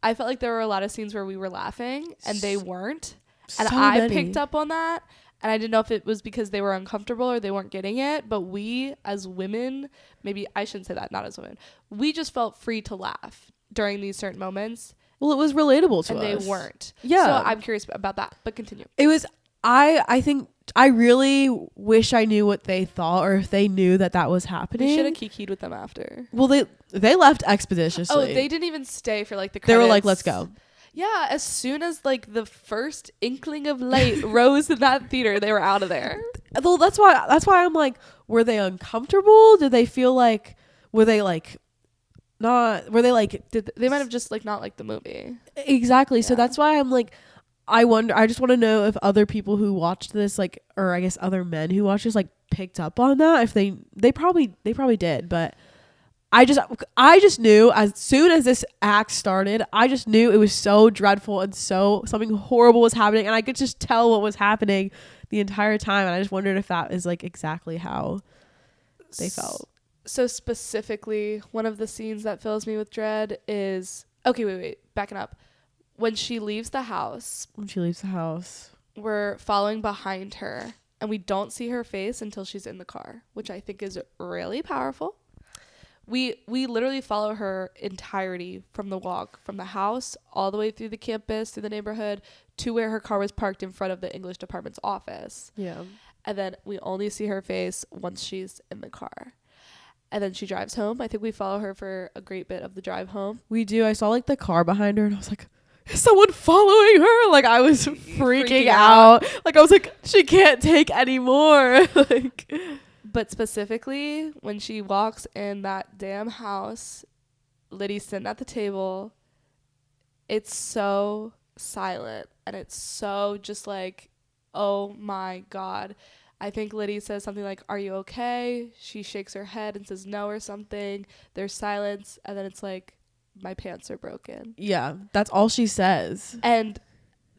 I felt like there were a lot of scenes where we were laughing and they weren't. And So I many. picked up on that. And I didn't know if it was because they were uncomfortable or they weren't getting it. But we, as women, maybe I shouldn't say that, not as women, we just felt free to laugh during these certain moments. Well, it was relatable to and us. they weren't. Yeah. So I'm curious about that. But continue. It was, I think, I really wish I knew what they thought or if they knew that that was happening. We should have kikied with them after. Well, they left expeditiously. Oh, they didn't even stay for like the credits. They were like, let's go. Yeah, as soon as like the first inkling of light rose in that theater, they were out of there. Well, that's why I'm like, were they uncomfortable? Did they feel like, were they like They might have just like not liked the movie. Exactly. Yeah. So that's why I'm like, I just want to know if other people who watched this, like, or I guess other men who watched this, like, picked up on that. If they probably did, but I just knew as soon as this act started, I just knew it was so dreadful and so something horrible was happening, and I could just tell what was happening the entire time, and I just wondered if that is like exactly how they felt. So specifically, one of the scenes that fills me with dread is wait, backing up. When she leaves the house, we're following behind her, and we don't see her face until she's in the car, which I think is really powerful. We literally follow her entirety from the walk from the house all the way through the campus, through the neighborhood, to where her car was parked in front of the English department's office. Yeah. And then we only see her face once she's in the car. And then she drives home. I think we follow her for a great bit of the drive home. We do. I saw like the car behind her and I was like, is someone following her? Like, I was freaking out. Like, I was like, she can't take anymore. Like, but specifically when she walks in that damn house, Liddy's sitting at the table. It's so silent and it's so just like, oh my God. I think Liddy says something like, are you okay? She shakes her head and says no or something. There's silence. And then it's like, my pants are broken. Yeah, that's all she says. And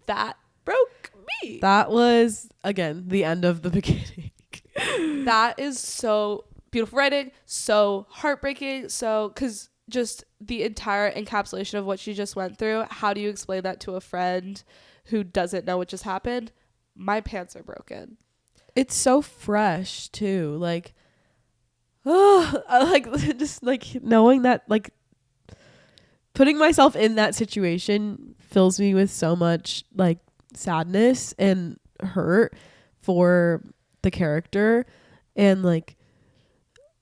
that broke me. That was, again, the end of the beginning. That is so beautiful writing, so heartbreaking, so because just the entire encapsulation of what she just went through. How do you explain that to a friend who doesn't know what just happened? My pants are broken. It's so fresh too. Like, oh, like just like knowing that, like putting myself in that situation fills me with so much like sadness and hurt for the character. And like,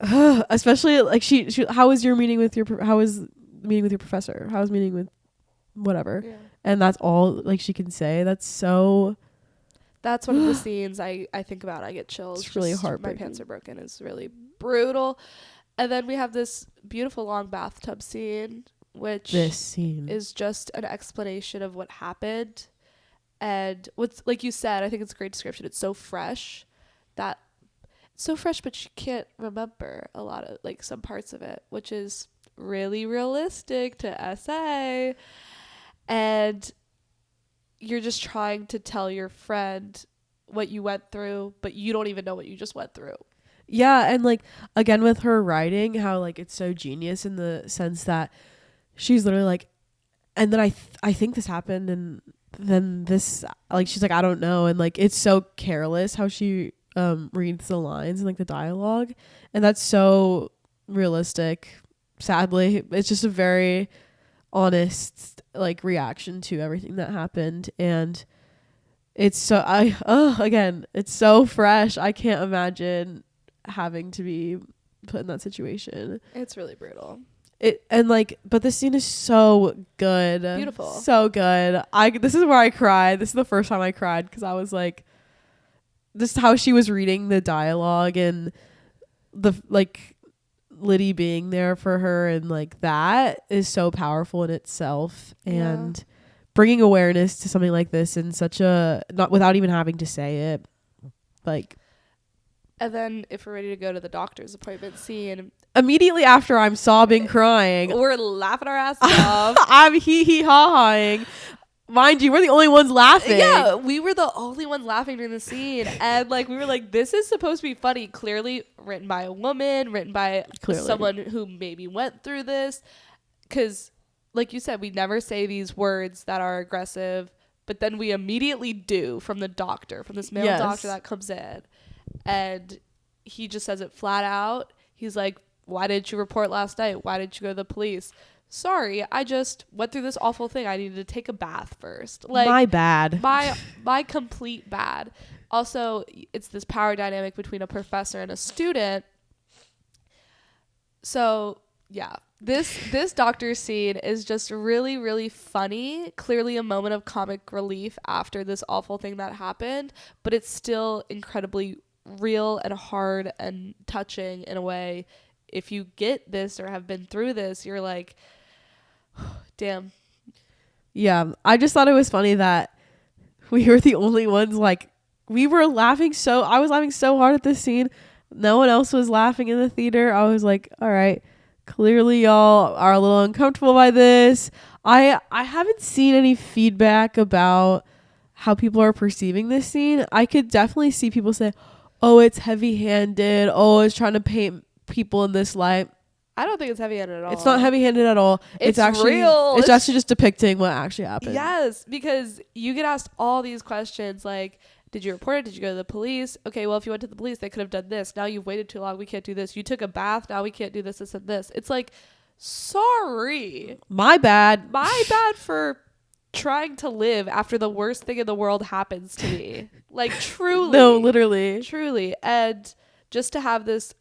especially like she how was meeting with your professor? How was meeting with whatever? Yeah. And that's all like she can say. That's one of the scenes I think about. I get chills. It's really heartbreaking. My pants are broken is really brutal. And then we have this beautiful long bathtub scene, which is just an explanation of what happened. And what's, like you said, I think it's a great description. It's so fresh but she can't remember a lot of like some parts of it, which is really realistic to SA. And you're just trying to tell your friend what you went through, but you don't even know what you just went through. Yeah. And like, again, with her writing, how like it's so genius in the sense that she's literally like, and then I think this happened, and then this, like, she's like, I don't know. And like, it's so careless how she reads the lines and like the dialogue, and that's so realistic. Sadly, it's just a very honest like reaction to everything that happened, and it's so again, it's so fresh. I can't imagine having to be put in that situation. It's really brutal. But this scene is so good. Beautiful. So good. This is where I cried. This is the first time I cried, because I was like, this is how she was reading the dialogue, and the like Liddy being there for her, and like that is so powerful in itself. And bringing awareness to something like this in such a, not without even having to say it, like. And then if we're ready to go to the doctor's appointment scene, immediately after I'm sobbing, crying, we're laughing our asses off. I'm hee-hee-ha-haing. Mind you, we're the only ones laughing. Yeah, we were the only ones laughing during the scene. And like, we were like, this is supposed to be funny. Clearly written by a woman, written by someone who maybe went through this. Because like you said, we never say these words that are aggressive, but then we immediately do from the doctor, from this male doctor that comes in. And he just says it flat out. He's like, why didn't you report last night? Why didn't you go to the police? Sorry, I just went through this awful thing. I needed to take a bath first. Like, my bad. My complete bad. Also, it's this power dynamic between a professor and a student. So yeah, this doctor scene is just really, really funny. Clearly a moment of comic relief after this awful thing that happened, but it's still incredibly real and hard and touching in a way. If you get this or have been through this, you're like, damn. Yeah, I just thought it was funny that we were the only ones, like, we were laughing I was laughing so hard at this scene. No one else was laughing in the theater. I was like, all right, clearly y'all are a little uncomfortable by this. I haven't seen any feedback about how people are perceiving this scene. I could definitely see people say, oh, it's heavy-handed. Oh, it's trying to paint people in this light. I don't think it's heavy-handed at all. It's not heavy-handed at all. It's actually real. It's actually just depicting what actually happened. Yes, because you get asked all these questions like, did you report it? Did you go to the police? Okay, well, if you went to the police, they could have done this. Now you've waited too long. We can't do this. You took a bath. Now we can't do this, this, and this. It's like, sorry. My bad. My bad for trying to live after the worst thing in the world happens to me. Like, truly. No, literally. Truly. And just to have this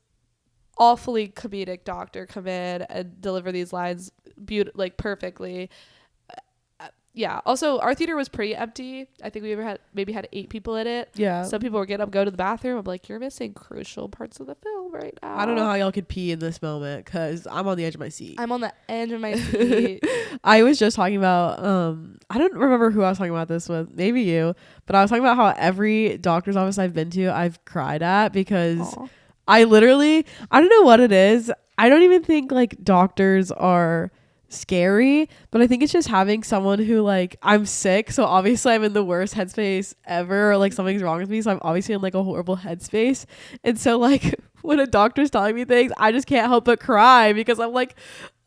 awfully comedic doctor come in and deliver these lines perfectly. Yeah. Also, our theater was pretty empty. I think we maybe had 8 people in it. Yeah. Some people were getting up, go to the bathroom. I'm like, you're missing crucial parts of the film right now. I don't know how y'all could pee in this moment, because I'm on the edge of my seat. I'm on the edge of my seat. I was just talking about, I don't remember who I was talking about this with. Maybe you. But I was talking about how every doctor's office I've been to, I've cried at, because Aww. I don't know what it is. I don't even think like doctors are scary, but I think it's just having someone who, like, I'm sick, so obviously I'm in the worst headspace ever, or like something's wrong with me, so I'm obviously in like a horrible headspace. And so like when a doctor's telling me things, I just can't help but cry, because I'm like,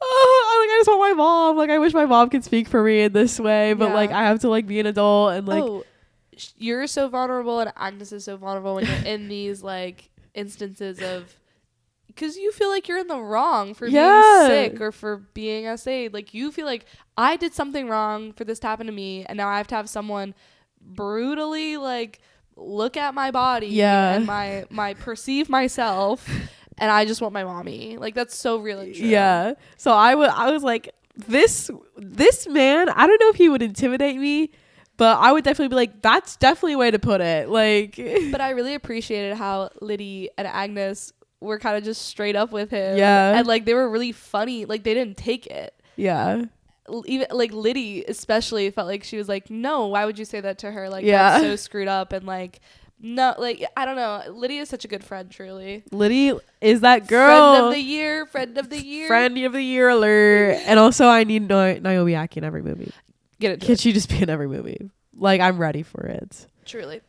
oh, like, I just want my mom. Like, I wish my mom could speak for me in this way, but like I have to like be an adult, and like you're so vulnerable, and Agnes is so vulnerable when you're in these like instances of, because you feel like you're in the wrong for being sick or for being SA'd. Like, you feel like I did something wrong for this to happen to me, and now I have to have someone brutally like look at my body and my perceive myself, and I just want my mommy. Like, that's so real and true. Yeah. So I was like, this man, I don't know if he would intimidate me, but I would definitely be like, that's definitely a way to put it. Like, but I really appreciated how Liddy and Agnes were kind of just straight up with him. Yeah. And like, they were really funny. Like, they didn't take it. Yeah. Even like Liddy especially felt like she was like, no, why would you say that to her? Like, that's so screwed up. And like, no, like, I don't know. Liddy is such a good friend, truly. Liddy is that girl. Friend of the year. Friend of the year alert. And also, I need Naomi Aki in every movie. Can she just be in every movie? Like, I'm ready for it. Truly.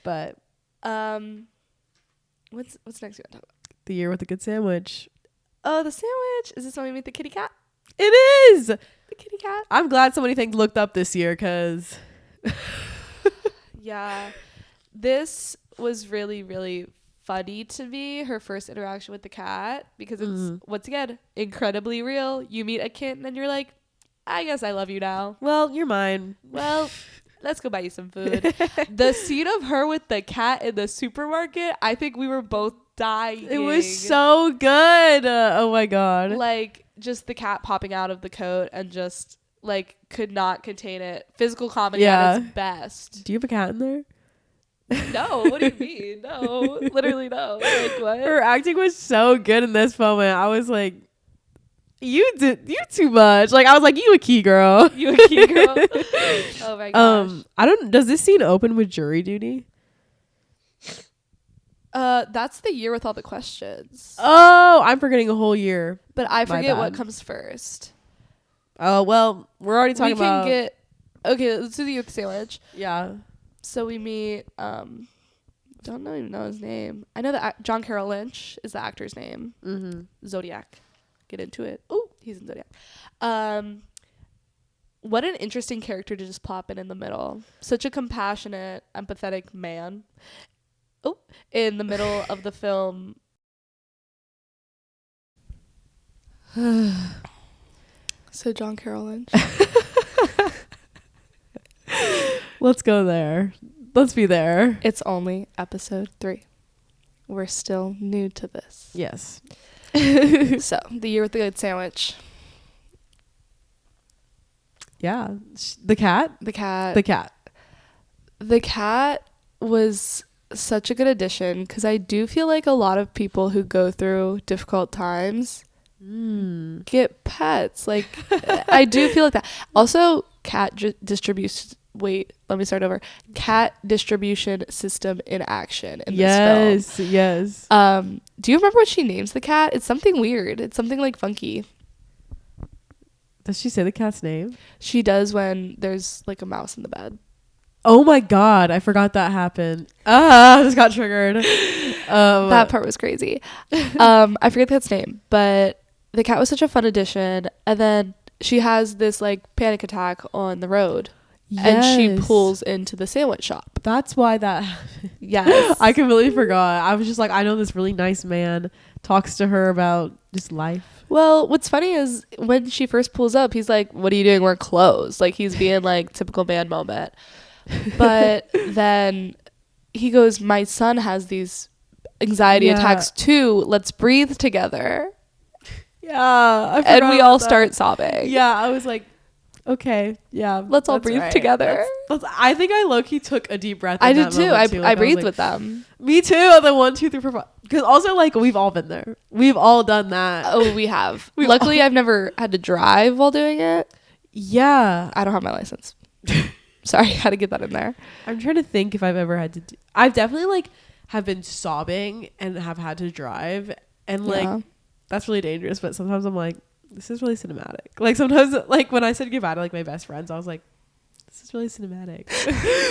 But what's next we want to talk about? The Year with a Good Sandwich. Oh, the sandwich. Is this when we meet the kitty cat? It is. The kitty cat. I'm glad so many things looked up this year because Yeah. This was really, really funny to me, her first interaction with the cat, because it's, once again, incredibly real. You meet a kitten and you're like, I guess I love you now. well, you're mine. Well, let's go buy you some food. The scene of her with the cat in the supermarket, I think we were both dying. It was so good. Oh my God. Like, just the cat popping out of the coat and just, like, could not contain it. Physical comedy at its best. Do you have a cat in there? No, what do you mean? No, literally no. Like, what? Her acting was so good in this moment. I was like, you too much. Like, I was like, you a key girl. You a key girl. Oh my gosh. Does this scene open with jury duty? That's the year with all the questions. Oh, I'm forgetting a whole year. But I forget what bad. comes first. Oh, well, we're already talking about. Okay, let's do the youth sandwich. Yeah. So we meet, don't even know his name. I know that John Carroll Lynch is the actor's name. Mm-hmm. Zodiac. Get into it. Oh, he's in Zodiac. What an interesting character to just plop in the middle. Such a compassionate, empathetic man. Oh, in the middle of the film. So John Carroll Lynch. Let's go there. Let's be there. It's only episode 3. We're still new to this. Yes. So, the year with the good sandwich. Yeah. The cat? The cat. The cat. The cat was such a good addition because I do feel like a lot of people who go through difficult times get pets. Like, I do feel like that. Also, cat distribution. Wait, let me start over. Cat distribution system in action in this film. Yes. Do you remember what she names the cat? It's something weird. It's something like funky. Does she say the cat's name? She does when there's like a mouse in the bed. Oh my God, I forgot that happened. I just got triggered. That part was crazy. I forget the cat's name, but the cat was such a fun addition. And then she has this like panic attack on the road. Yes. And she pulls into the sandwich shop. That's why that happened. Yes. I completely forgot. I was just like, I know this really nice man talks to her about just life. Well, what's funny is when she first pulls up, he's like, what are you doing? We're closed. Like, he's being like typical man moment. But then he goes, my son has these anxiety attacks too. Let's breathe together. Yeah. And we all start sobbing. Yeah. I was like, okay, yeah, let's all breathe together. I think I low-key took a deep breath. I did too. I breathed with them. Me too. And then 1, 2, 3, 4, 5. Because also, like, we've all been there. We've all done that. Oh, we have. Luckily, I've never had to drive while doing it. Yeah, I don't have my license. Sorry, had to get that in there. I'm trying to think if I've ever had to. I've definitely like have been sobbing and have had to drive, and like that's really dangerous. But sometimes I'm like, this is really cinematic. Like sometimes, like when I said goodbye to like my best friends, I was like, this is really cinematic.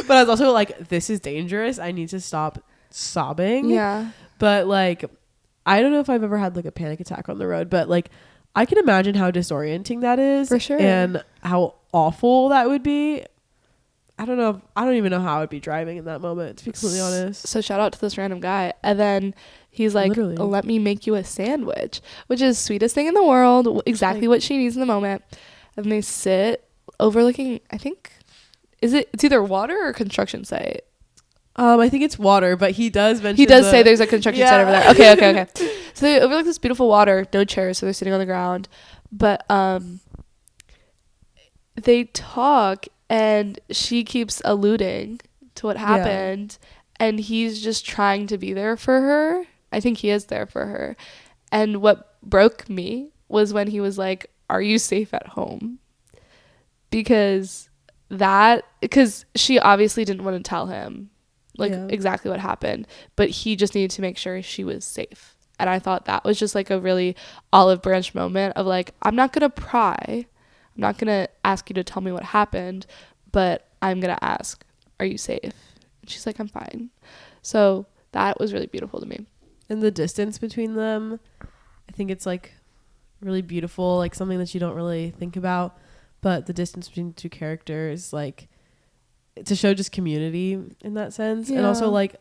But I was also like, this is dangerous. I need to stop sobbing. Yeah. But like, I don't know if I've ever had like a panic attack on the road, but like, I can imagine how disorienting that is. For sure. And how awful that would be. I don't know. I don't even know how I would be driving in that moment, to be completely honest. So shout out to this random guy. And then he's like, literally, let me make you a sandwich, which is sweetest thing in the world. Exactly what she needs in the moment. And they sit overlooking, I think, it's either water or construction site. I think it's water, but he does mention. He does say there's a construction site over there. Okay. So they overlook this beautiful water, no chairs, so they're sitting on the ground. But they talk, and she keeps alluding to what happened, and he's just trying to be there for her. I think he is there for her. And what broke me was when he was like, "Are you safe at home?" Because she obviously didn't want to tell him exactly what happened, but he just needed to make sure she was safe. And I thought that was just like a really olive branch moment of like, I'm not gonna pry, I'm not gonna ask you to tell me what happened, but I'm gonna ask, are you safe? And she's like, I'm fine. So that was really beautiful to me. And the distance between them, I think it's like really beautiful, like something that you don't really think about. but the distance between the two characters, like, to show just community in that sense. And also like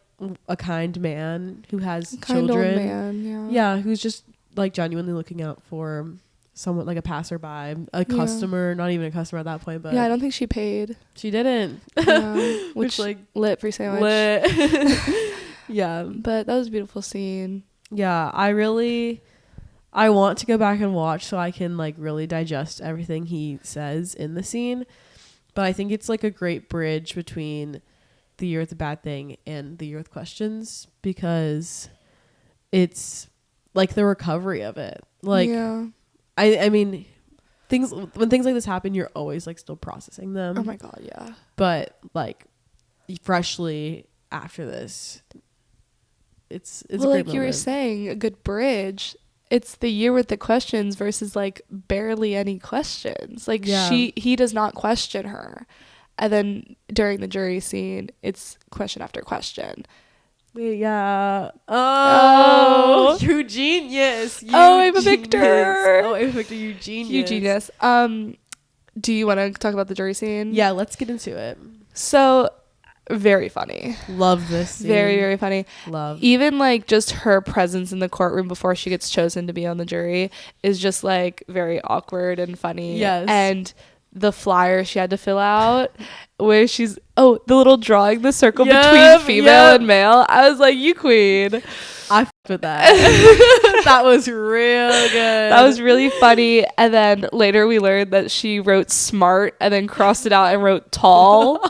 a kind man who has kind children. Old man, yeah, who's just like genuinely looking out for someone, like a passerby, a customer, not even a customer at that point, but I don't think she paid. She didn't. Which like lit free sandwich. Lit. Yeah, but that was a beautiful scene. Yeah, I want to go back and watch so I can like really digest everything he says in the scene. But I think it's like a great bridge between The Year with the Bad Thing and The Year with Questions, because it's like the recovery of it. Like, I mean, when things like this happen, you're always like still processing them. Oh my God, yeah. But like freshly after this, it's well, a great like moment. You were saying, a good bridge. It's The Year with the Questions versus like barely any questions. Like he does not question her. And then during the jury scene, it's question after question. Yeah. Oh, you genius. Ava Victor. Oh, Ava Victor, you genius. You genius. Do you want to talk about the jury scene? Yeah, let's get into it. So, very funny. Love this scene. Very, very funny. Love. Even like just her presence in the courtroom before she gets chosen to be on the jury is just like very awkward and funny. Yes. And the flyer she had to fill out where she's the little drawing the circle between female and male. I was like, you queen. I f***ed with that. That was real good. That was really funny. And then later we learned that she wrote smart and then crossed it out and wrote tall.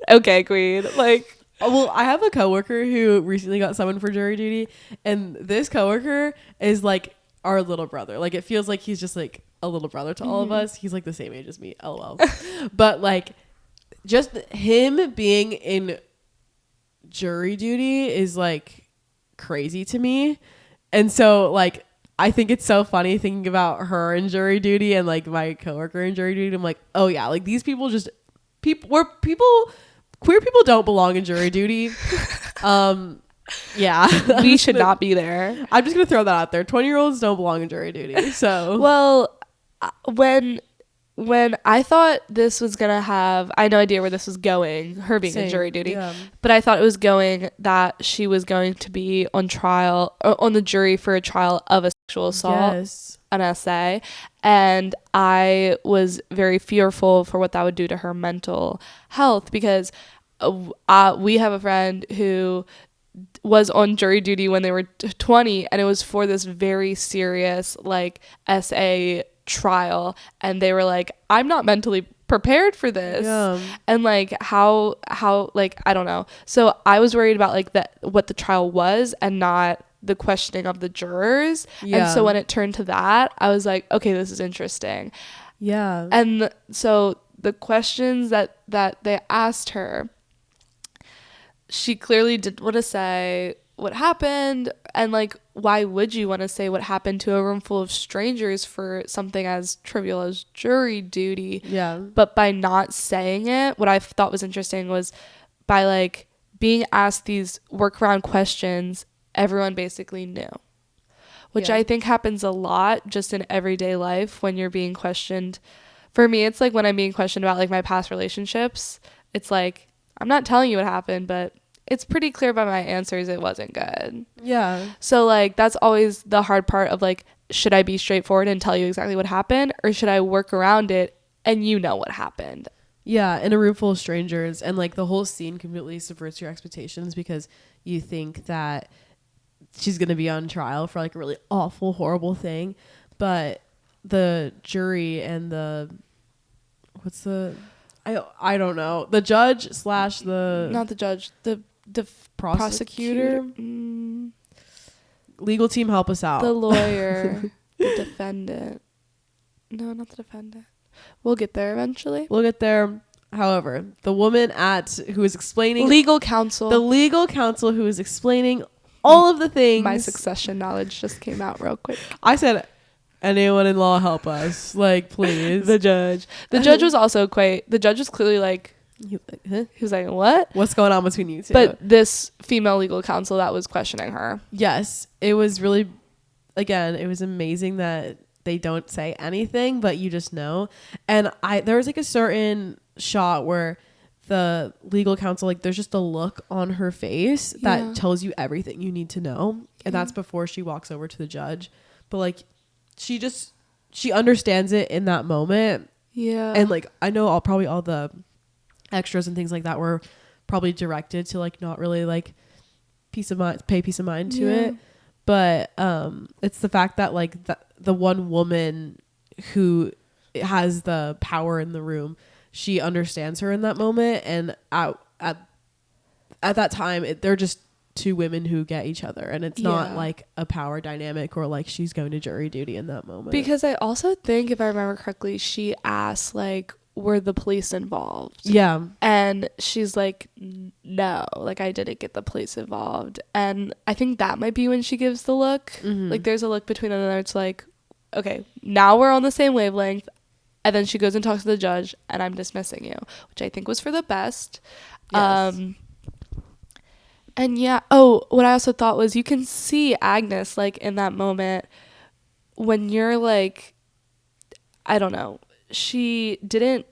Okay, queen. Like, well, I have a coworker who recently got summoned for jury duty, and this coworker is like our little brother. Like, it feels like he's just like a little brother to all of us. He's like the same age as me, lol. But like, just him being in jury duty is like crazy to me. And so like, I think it's so funny thinking about her in jury duty and like my coworker in jury duty. I'm like, oh yeah, like these people just queer people don't belong in jury duty. Yeah. We should not be there. I'm just gonna throw that out there. 20-year-olds don't belong in jury duty. So well, when I thought this was gonna have, I had no idea where this was going, her being in jury duty, but I thought it was going that she was going to be on trial, or on the jury for a trial of a sexual assault, an essay, and I was very fearful for what that would do to her mental health, because we have a friend who was on jury duty when they were 20, and it was for this very serious like essay trial, and they were like, I'm not mentally prepared for this. And like how like I don't know, so I was worried about like that, what the trial was, and not the questioning of the jurors. And so when it turned to that, I was like, okay, this is interesting. And so the questions that they asked her, she clearly didn't want to say what happened, and like, why would you want to say what happened to a room full of strangers for something as trivial as jury duty? But by not saying it, what I thought was interesting was by like being asked these workaround questions, everyone basically knew, which I think happens a lot just in everyday life when you're being questioned. For me, it's like when I'm being questioned about like my past relationships, it's like, I'm not telling you what happened, but it's pretty clear by my answers it wasn't good. So like, that's always the hard part of like, should I be straightforward and tell you exactly what happened, or should I work around it and you know what happened? In a room full of strangers, and like the whole scene completely subverts your expectations because you think that she's gonna be on trial for like a really awful, horrible thing, but the jury and the I don't know, the judge / the not the judge, the prosecutor. Legal team, help us out. The lawyer. The defendant. No, not the defendant. We'll get there eventually. We'll get there. However, the woman who is explaining, the legal counsel who is explaining all of the things. My Succession knowledge just came out real quick. I said, anyone in law, help us, like, please. The judge was also the judge was clearly like, he was like, what? What's going on between you two? But this female legal counsel that was questioning her. Yes, it was really, again, it was amazing that they don't say anything, but you just know. And there was like a certain shot where the legal counsel, like there's just a look on her face that tells you everything you need to know. And that's before she walks over to the judge. But like she understands it in that moment. Yeah. And like I know all the extras and things like that were probably directed to like not really like pay peace of mind to it. But it's the fact that like the one woman who has the power in the room, she understands her in that moment. And at that time, they're just two women who get each other. And it's not like a power dynamic or like she's going to jury duty in that moment. Because I also think, if I remember correctly, she asked like, were the police involved? Yeah. And she's like, no, like I didn't get the police involved. And I think that might be when she gives the look. Like there's a look between them and it's like, okay, now we're on the same wavelength. And then she goes and talks to the judge and I'm dismissing you, which I think was for the best. Yes. And yeah, what I also thought was you can see Agnes like in that moment when you're like, I don't know, she didn't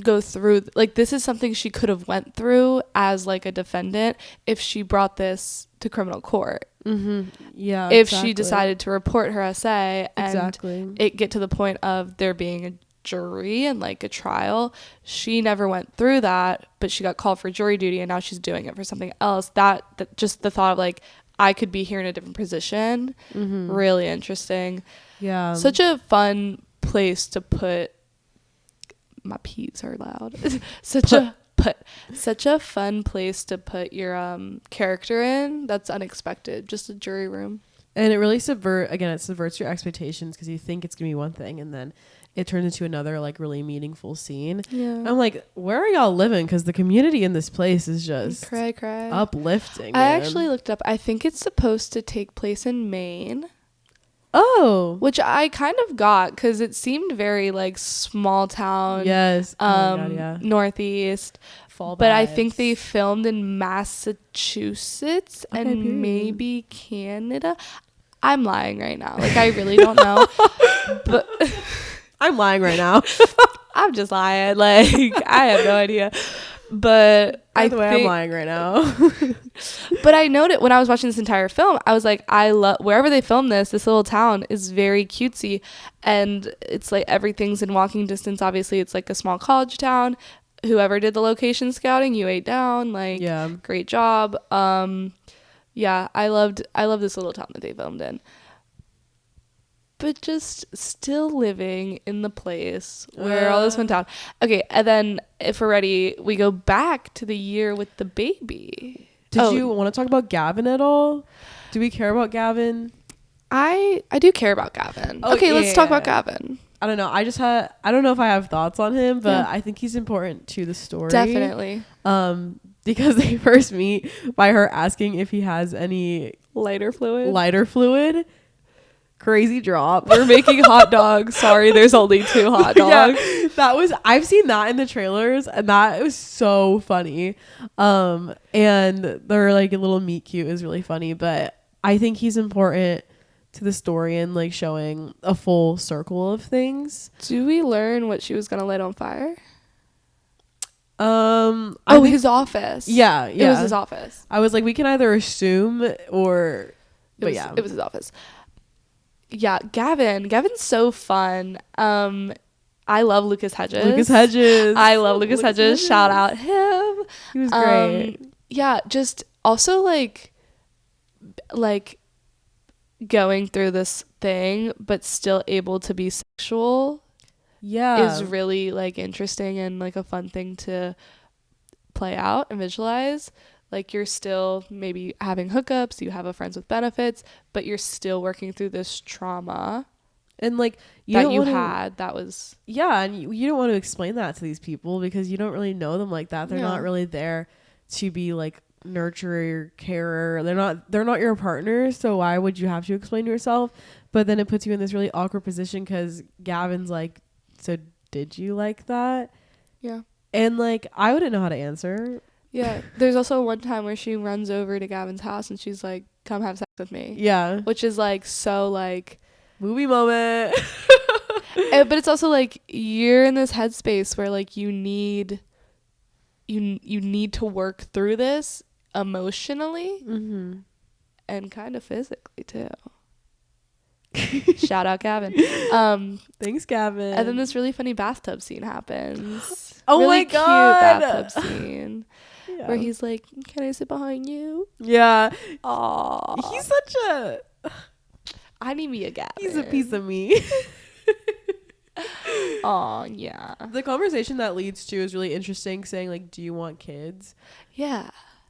go through, like this is something she could have went through as like a defendant if she brought this to criminal court. Yeah. If she decided to report her essay and exactly. it get to the point of there being a jury and like a trial, she never went through that, but she got called for jury duty and now she's doing it for something else. That just the thought of like I could be here in a different position, really interesting. Yeah. Such a fun place to put, my P's are loud. such a fun place to put your character in that's unexpected, just a jury room. And it really subverts your expectations because you think it's gonna be one thing and then it turns into another like really meaningful scene. I'm like, where are y'all living? Because the community in this place is just cry uplifting. I actually looked up, I think it's supposed to take place in Maine. Which I kind of got because it seemed very like small town. Yes. Northeast. But I think they filmed in Massachusetts and maybe Canada. I'm lying right now. Like I really don't know. But I'm lying right now. I'm just lying. Like I have no idea. But I'm lying right now. But I noted when I was watching this entire film, I was like, I love wherever they filmed this little town is very cutesy. And it's like everything's in walking distance. Obviously, it's like a small college town. Whoever did the location scouting, you ate down. Like, great job. Yeah, I loved this little town that they filmed in. But just still living in the place where all this went down. Okay, and then if we're ready, we go back to the year with the baby. Did you want to talk about Gavin at all? Do we care about Gavin? I do care about Gavin. Okay, let's talk about Gavin. I don't know. I don't know if I have thoughts on him, but I think he's important to the story. Definitely. Because they first meet by her asking if he has any lighter fluid. Crazy drop. We're making hot dogs. Sorry, there's only 2 hot dogs. Yeah, I've seen that in the trailers and that was so funny. And their like little meet cute is really funny, but I think he's important to the story and like showing a full circle of things. Do we learn what she was gonna light on fire? His office. Yeah. It was his office. I was like, we can either assume or it was his office. Yeah, Gavin's so fun. I love Lucas Hedges. I love Lucas Hedges. Shout out him. He was great. Yeah, just also like going through this thing but still able to be sexual is really like interesting and like a fun thing to play out and visualize. Like you're still maybe having hookups, you have a friends with benefits, but you're still working through this trauma and like and you don't want to explain that to these people because you don't really know them like that. They're not really there to be like nurturer, carer. They're not your partners, so why would you have to explain yourself? But then it puts you in this really awkward position because Gavin's like, so did you like that? Yeah. And like I wouldn't know how to answer. Yeah, there's also one time where she runs over to Gavin's house and she's like, come have sex with me. Yeah. Which is like so like movie moment. But it's also like you're in this headspace where like you need to work through this emotionally and kind of physically too. Shout out Gavin. Thanks, Gavin. And then this really funny bathtub scene happens. Oh really my God. Cute bathtub scene where he's like, "Can I sit behind you?" Yeah. Aww. He's such a. I need me a Gavin. He's a piece of me. Oh yeah. The conversation that leads to is really interesting, saying like, do you want kids? Yeah.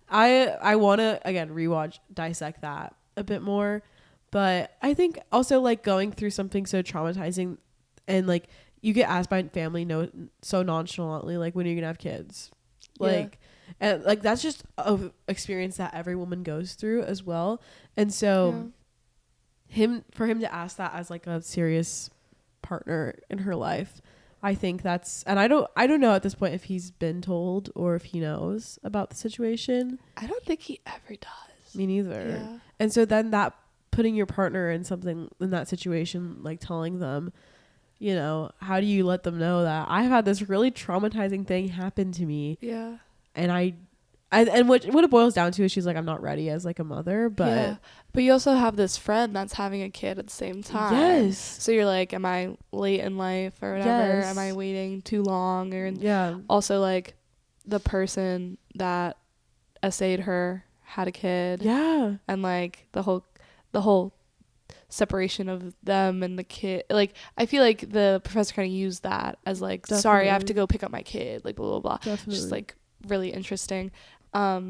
I want to again dissect that a bit more, but I think also like going through something so traumatizing and like you get asked by family so nonchalantly like, when are you gonna have kids? Like and like that's just a experience that every woman goes through as well. And so for him to ask that as like a serious partner in her life, I think that's, and I don't know at this point if he's been told or if he knows about the situation. I don't think he ever does. Me neither. Yeah. And so then that putting your partner in something in that situation, like telling them, you know, how do you let them know that I've had this really traumatizing thing happen to me? Yeah. And and what it boils down to is she's like, I'm not ready as like a mother, but but you also have this friend that's having a kid at the same time. Yes. So you're like, am I late in life or whatever? Yes. Am I waiting too long? Or yeah. Also like the person that essayed her had a kid. Yeah. And like the whole separation of them and the kid, like I feel like the professor kind of used that as like, Definitely. Sorry, I have to go pick up my kid, like blah blah blah. Definitely. Just like really interesting. Are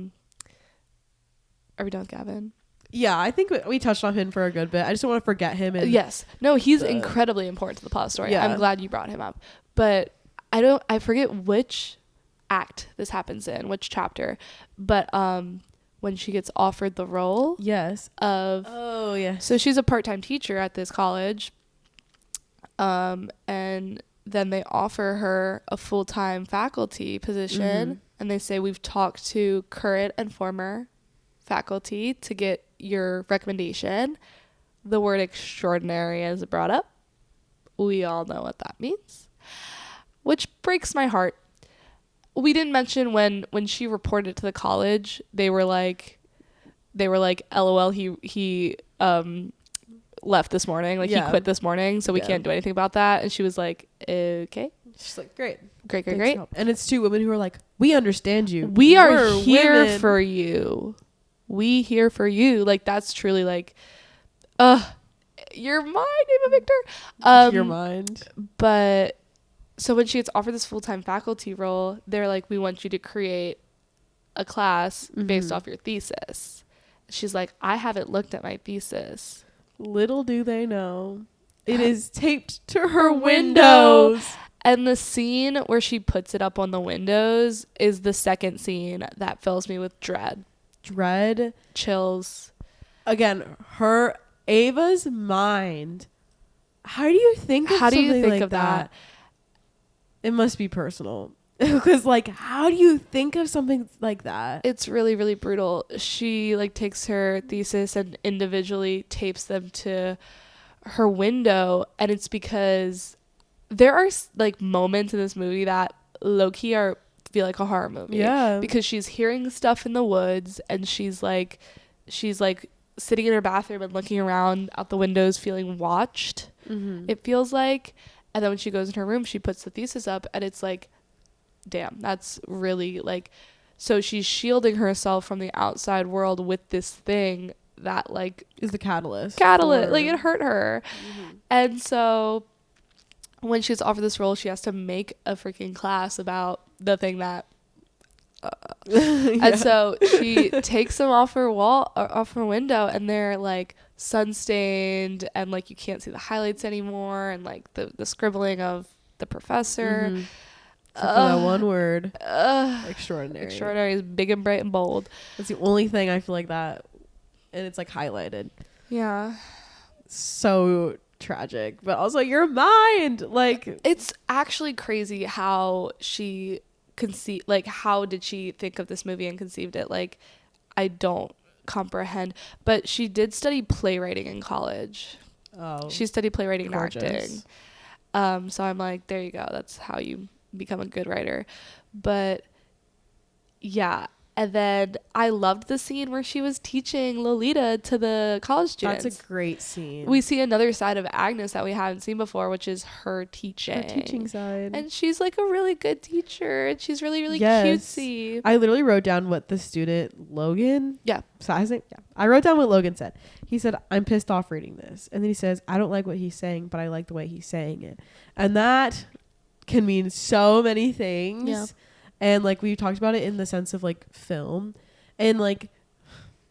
we done with Gavin? Yeah, I think we touched on him for a good bit. I just don't want to forget him. Yes. No, he's incredibly important to the plot story. Yeah. I'm glad you brought him up. But I forget which act this happens in, which chapter. But when she gets offered the role Oh, yes. So she's a part-time teacher at this college. And then they offer her a full-time faculty position, and they say, we've talked to current and former faculty to get your recommendation. The word extraordinary is brought up. We all know what that means, which breaks my heart. We didn't mention when she reported to the college, they were like, LOL, he left this morning, like he quit this morning, so we can't do anything about that. And she was like, okay. She's like, great. And it's two women who are like, we understand you. We're here women. For you. We here for you. Like, that's truly like, your mind, Ava Victor. Your mind. But so when she gets offered this full-time faculty role, they're like, we want you to create a class based off your thesis. She's like, I haven't looked at my thesis. Little do they know, it is taped to her windows. And the scene where she puts it up on the windows is the second scene that fills me with dread. Chills. Again, Ava's mind. How do you think of something like that? It must be personal. Because like, how do you think of something like that? It's really, really brutal. She like takes her thesis and individually tapes them to her window. And it's because there are like moments in this movie that low-key feel like a horror movie. Yeah. Because she's hearing stuff in the woods, and she's like sitting in her bathroom and looking around out the windows feeling watched. It feels like. And then when she goes in her room, she puts the thesis up, and it's like, damn, that's really like, so she's shielding herself from the outside world with this thing that like is the catalyst. Like it hurt her. And so when she's offered this role, she has to make a freaking class about the thing that and so she takes them off her window, and they're like sun stained, and like you can't see the highlights anymore, and like the scribbling of the professor. For that one word, extraordinary. Extraordinary is big and bright and bold. That's the only thing I feel like that, and it's like highlighted. Yeah. So tragic, but also your mind. Like, it's actually crazy how she how did she think of this movie and conceived it? Like, I don't comprehend. But she did study playwriting in college. Oh, She studied playwriting and acting. gorgeous. So I'm like, there you go. That's how you become a good writer. But yeah. And then I loved the scene where she was teaching Lolita to the college students. That's a great scene. We see another side of Agnes that we haven't seen before, which is her teaching. Her teaching side. And she's like a really good teacher. And she's really, really Yes. cutesy. I literally wrote down what the student, Logan. Yeah. So I wrote down what Logan said. He said, I'm pissed off reading this. And then he says, I don't like what he's saying, but I like the way he's saying it. And that can mean so many things. Yeah. And like we talked about it in the sense of like film. And like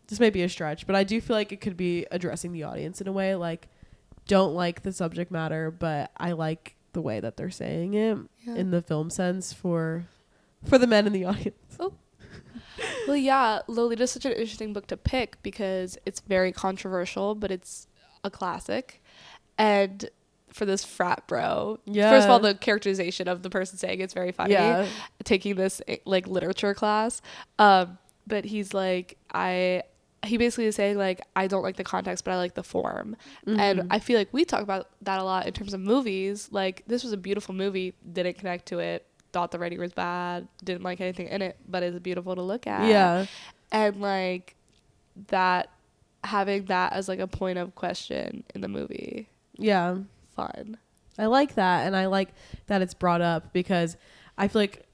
this may be a stretch, but I do feel like it could be addressing the audience in a way. Like, don't like the subject matter, but I like the way that they're saying it in the film sense for the men in the audience. Oh. Well, yeah, Lolita's such an interesting book to pick because it's very controversial, but it's a classic. And for this frat bro, first of all, the characterization of the person saying it's very funny. Yeah. Taking this like literature class, but he's like, he basically is saying like, I don't like the context, but I like the form. Mm-hmm. And I feel like we talk about that a lot in terms of movies. Like, this was a beautiful movie, didn't connect to it, thought the writing was bad, didn't like anything in it, but it's beautiful to look at. Yeah. And like that, having that as like a point of question in the movie. Yeah. Fun. I like that, and I like that it's brought up because I feel like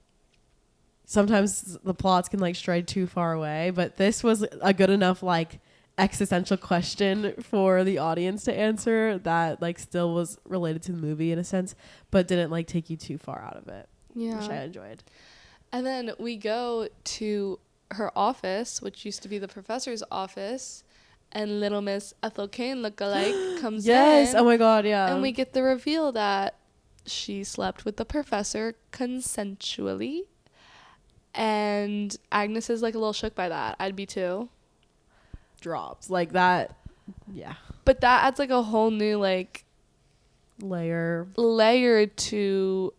sometimes the plots can like stray too far away, but this was a good enough like existential question for the audience to answer that like still was related to the movie in a sense, but didn't like take you too far out of it. Yeah, which I enjoyed. And then we go to her office, which used to be the professor's office. And little Miss Ethel Cain lookalike comes in. Yes, oh my god, yeah. And we get the reveal that she slept with the professor consensually. And Agnes is like a little shook by that. I'd be too. Drops. Like that, yeah. But that adds like a whole new like layer to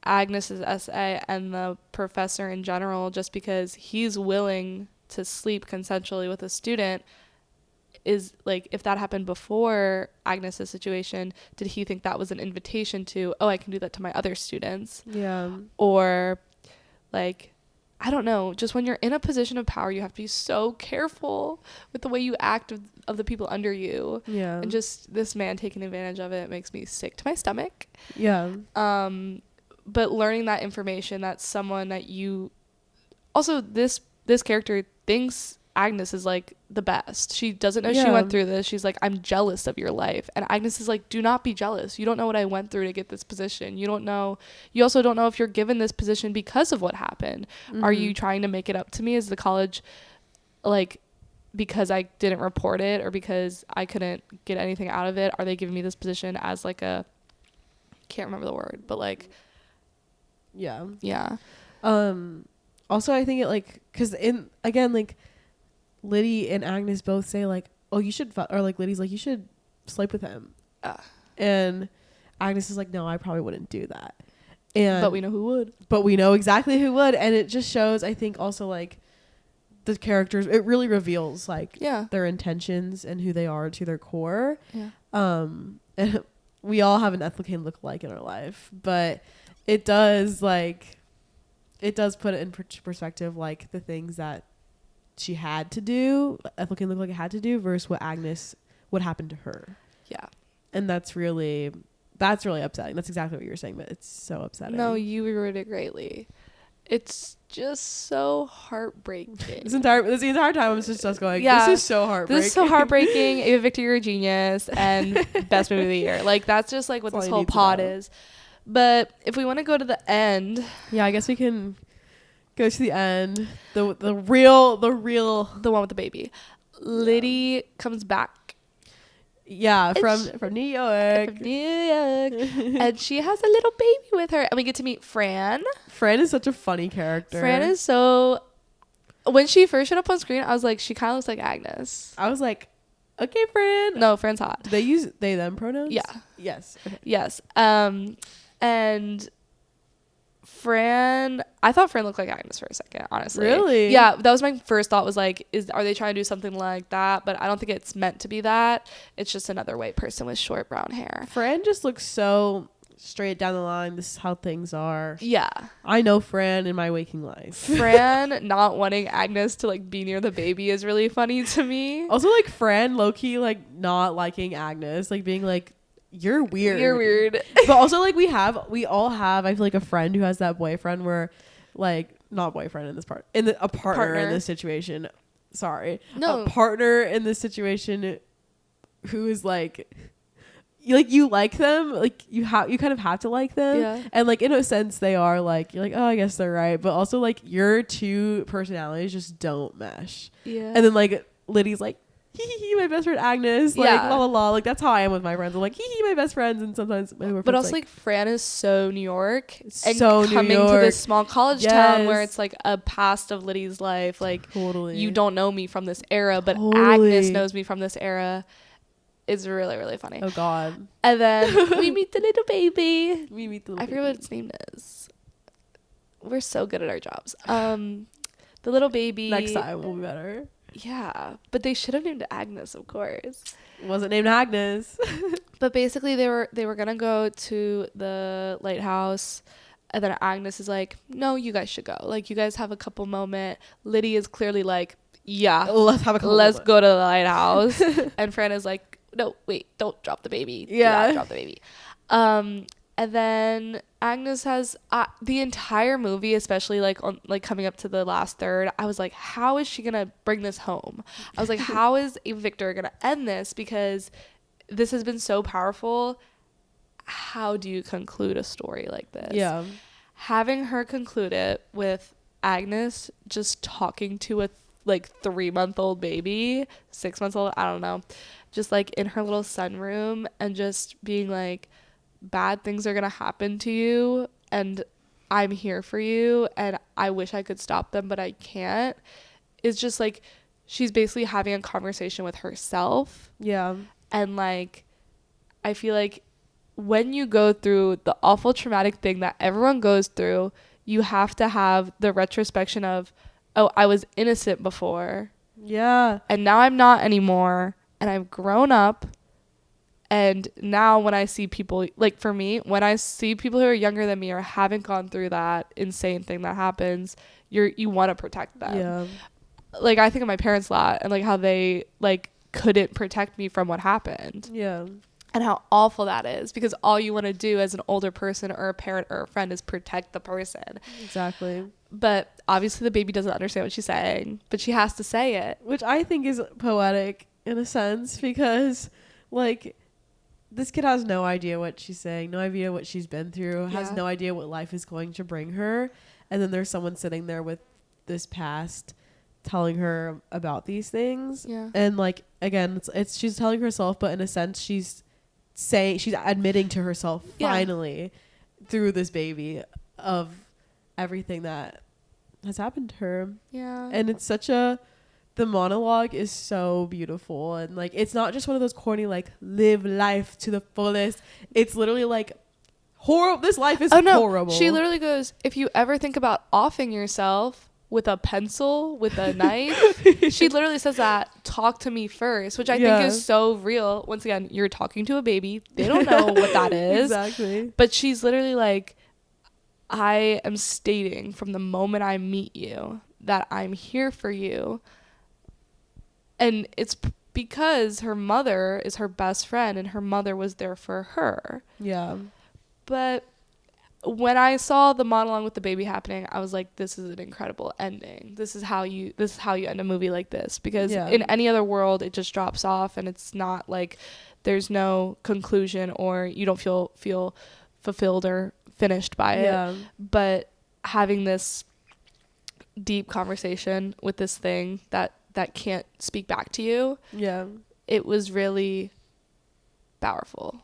Agnes's essay and the professor in general, just because he's willing to sleep consensually with a student. Is like, if that happened before Agnes's situation, did he think that was an invitation to, oh, I can do that to my other students? Yeah. Or like, I don't know, just when you're in a position of power, you have to be so careful with the way you act of the people under you. Yeah. And just this man taking advantage of it makes me sick to my stomach. Yeah. But learning that information, that someone that you also, this character thinks Agnes is like the best. She doesn't know she went through this. She's like, I'm jealous of your life. And Agnes is like, do not be jealous. You don't know what I went through to get this position. You also don't know if you're given this position because of what happened. Mm-hmm. Are you trying to make it up to me as the college, like, because I didn't report it or because I couldn't get anything out of it? Are they giving me this position as like a, can't remember the word, but like, yeah. Also I think it like, cause like Liddy and Agnes both say like, oh, you should or like Liddy's like, you should sleep with him. And Agnes is like, no, I probably wouldn't do that. But we know who would. But we know exactly who would. And it just shows, I think, also like the characters, it really reveals like their intentions and who they are to their core. Yeah. And we all have an Ethel Cain lookalike in our life, but it does put it in perspective, like the things that she had to do, Ethel Cain looked like it had to do, versus what happened to her. Yeah. And that's really upsetting. That's exactly what you were saying, but it's so upsetting. No, you wrote it greatly. It's just so heartbreaking. The entire time I'm just going, this is so heartbreaking. This is so heartbreaking. Ava Victor, you're a genius, and best movie of the year. Like, that's just like what this whole pod is. But if we want to go to the end, I guess we can go to the end. The real the one with the baby. Liddy comes back. Yeah, from New York. And she has a little baby with her. And we get to meet Fran. Fran is such a funny character. Fran is so... When she first showed up on screen, I was like, she kind of looks like Agnes. I was like, okay, Fran. No, Fran's hot. Do they use they them pronouns? Yeah. Yes. Okay. Yes. And I thought Fran looked like Agnes for a second, honestly. Really? Yeah, that was my first thought, was like, are they trying to do something like that? But I don't think it's meant to be that. It's just another white person with short brown hair. Fran just looks so straight down the line. This is how things are. Yeah. I know Fran in my waking life. Fran not wanting Agnes to like be near the baby is really funny to me. Also, like, Fran low-key, like, not liking Agnes, like, being like, you're weird. You're weird. But also, like, we all have, I feel like, a friend who has that boyfriend where, like, not boyfriend in this part, a partner in this situation. Sorry. No. A partner in this situation who is like you like them, like you kind of have to like them. Yeah. And like in a sense they are like, you're like, oh, I guess they're right. But also like your two personalities just don't mesh. Yeah. And then like Liddy's like, hee hee hee, my best friend Agnes, like la la la, like that's how I am with my friends. I'm like, hee hee, my best friends, and sometimes my but also like Fran is so New York, and so coming to this small college town where Yes. it's like a past of Liddy's life, like totally. you don't know me from this era, but Totally. Agnes knows me from this era. Is really, really funny. Oh God. And then we meet the little baby. We meet the I forget what its name is. We're so good at our jobs. The little baby. Next time will be better. Yeah, but they should have named it Agnes, of course. Wasn't named Agnes. But basically, they were gonna go to the lighthouse, and then Agnes is like, "No, you guys should go. Like, you guys have a couple moment." Liddy is clearly like, "Yeah, Let's have a couple let's moments. go to the lighthouse," and Fran is like, "No, wait, don't drop the baby. Do Yeah. not drop the baby." And then Agnes has the entire movie, especially like coming up to the last third, I was like, how is she gonna bring this home? I was like, how is Ava Victor gonna end this? Because this has been so powerful. How do you conclude a story like this? Yeah. Having her conclude it with Agnes just talking to a like 3-month-old baby, 6 months old, I don't know, just like in her little sunroom, and just being like, bad things are gonna happen to you, and I'm here for you, and I wish I could stop them, but I can't. It's just like she's basically having a conversation with herself. Yeah. And like, I feel like when you go through the awful traumatic thing that everyone goes through, you have to have the retrospection of, oh, I was innocent before. Yeah. And now I'm not anymore. And I've grown up. And now when I see people, like for me, when I see people who are younger than me or haven't gone through that insane thing that happens, you want to protect them. Yeah. Like, I think of my parents a lot, and like how they like couldn't protect me from what happened. Yeah. And how awful that is, because all you want to do as an older person or a parent or a friend is protect the person. Exactly. But obviously the baby doesn't understand what she's saying, but she has to say it. Which I think is poetic in a sense, because like this kid has no idea what she's saying, no idea what she's been through, has no idea what life is going to bring her. And then there's someone sitting there with this past telling her about these things. Yeah. And like, again, it's she's telling herself, but in a sense she's admitting to herself finally through this baby of everything that has happened to her. Yeah. And it's the monologue is so beautiful, and like it's not just one of those corny like live life to the fullest. It's literally like horrible. This life is horrible. She literally goes, if you ever think about offing yourself with a pencil, with a knife, she literally says that, talk to me first, which I think is so real. Once again, you're talking to a baby. They don't know what that is. Exactly. But she's literally like, I am stating from the moment I meet you that I'm here for you. And it's because her mother is her best friend, and her mother was there for her. Yeah. But when I saw the monologue with the baby happening, I was like, this is an incredible ending. This is how you end a movie like this, because in any other world it just drops off, and it's not like there's no conclusion, or you don't feel fulfilled or finished by it. But having this deep conversation with this thing that can't speak back to you, it was really powerful.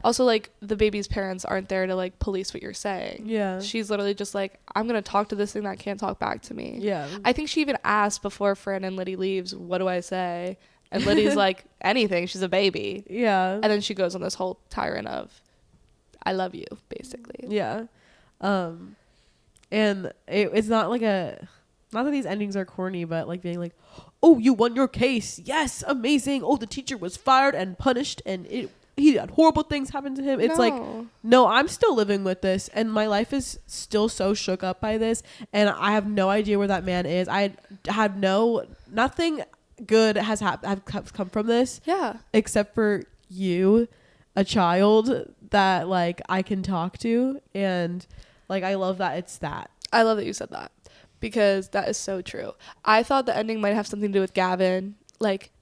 Also, like, the baby's parents aren't there to like police what you're saying. She's literally just like, I'm gonna talk to this thing that can't talk back to me. I think she even asked before Fran and Liddy leaves, what do I say? And Liddy's like, anything, she's a baby. And then she goes on this whole tirade of, I love you, basically. And it's not like not that these endings are corny, but like being like, oh, you won your case. Yes, amazing. Oh, the teacher was fired and punished, and he had horrible things happen to him. It's like, no, I'm still living with this, and my life is still so shook up by this, and I have no idea where that man is. I had nothing good has come from this. Yeah. Except for you, a child that like I can talk to, and like I love that it's that. I love that you said that because that is so true. I thought the ending might have something to do with Gavin, like,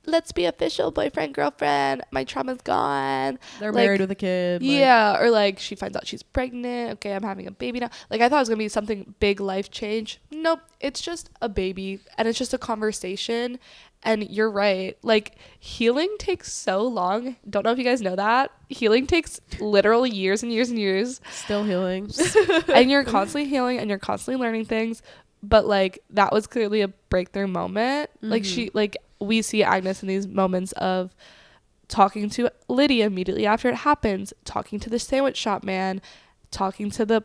let's be official boyfriend girlfriend, my trauma's gone, They're like, married with a kid, like, yeah, or like she finds out she's pregnant, okay, I'm having a baby now. Like I thought it was gonna be something big, life change. Nope, it's just a baby, and it's just a conversation. And you're right, like healing takes so long. Don't know if you guys know that healing takes literal years and years and years. Still healing. And you're constantly healing and you're constantly learning things, but like that was clearly a breakthrough moment. Like we see Agnes in these moments of talking to Lydia immediately after it happens, talking to the sandwich shop man, talking to the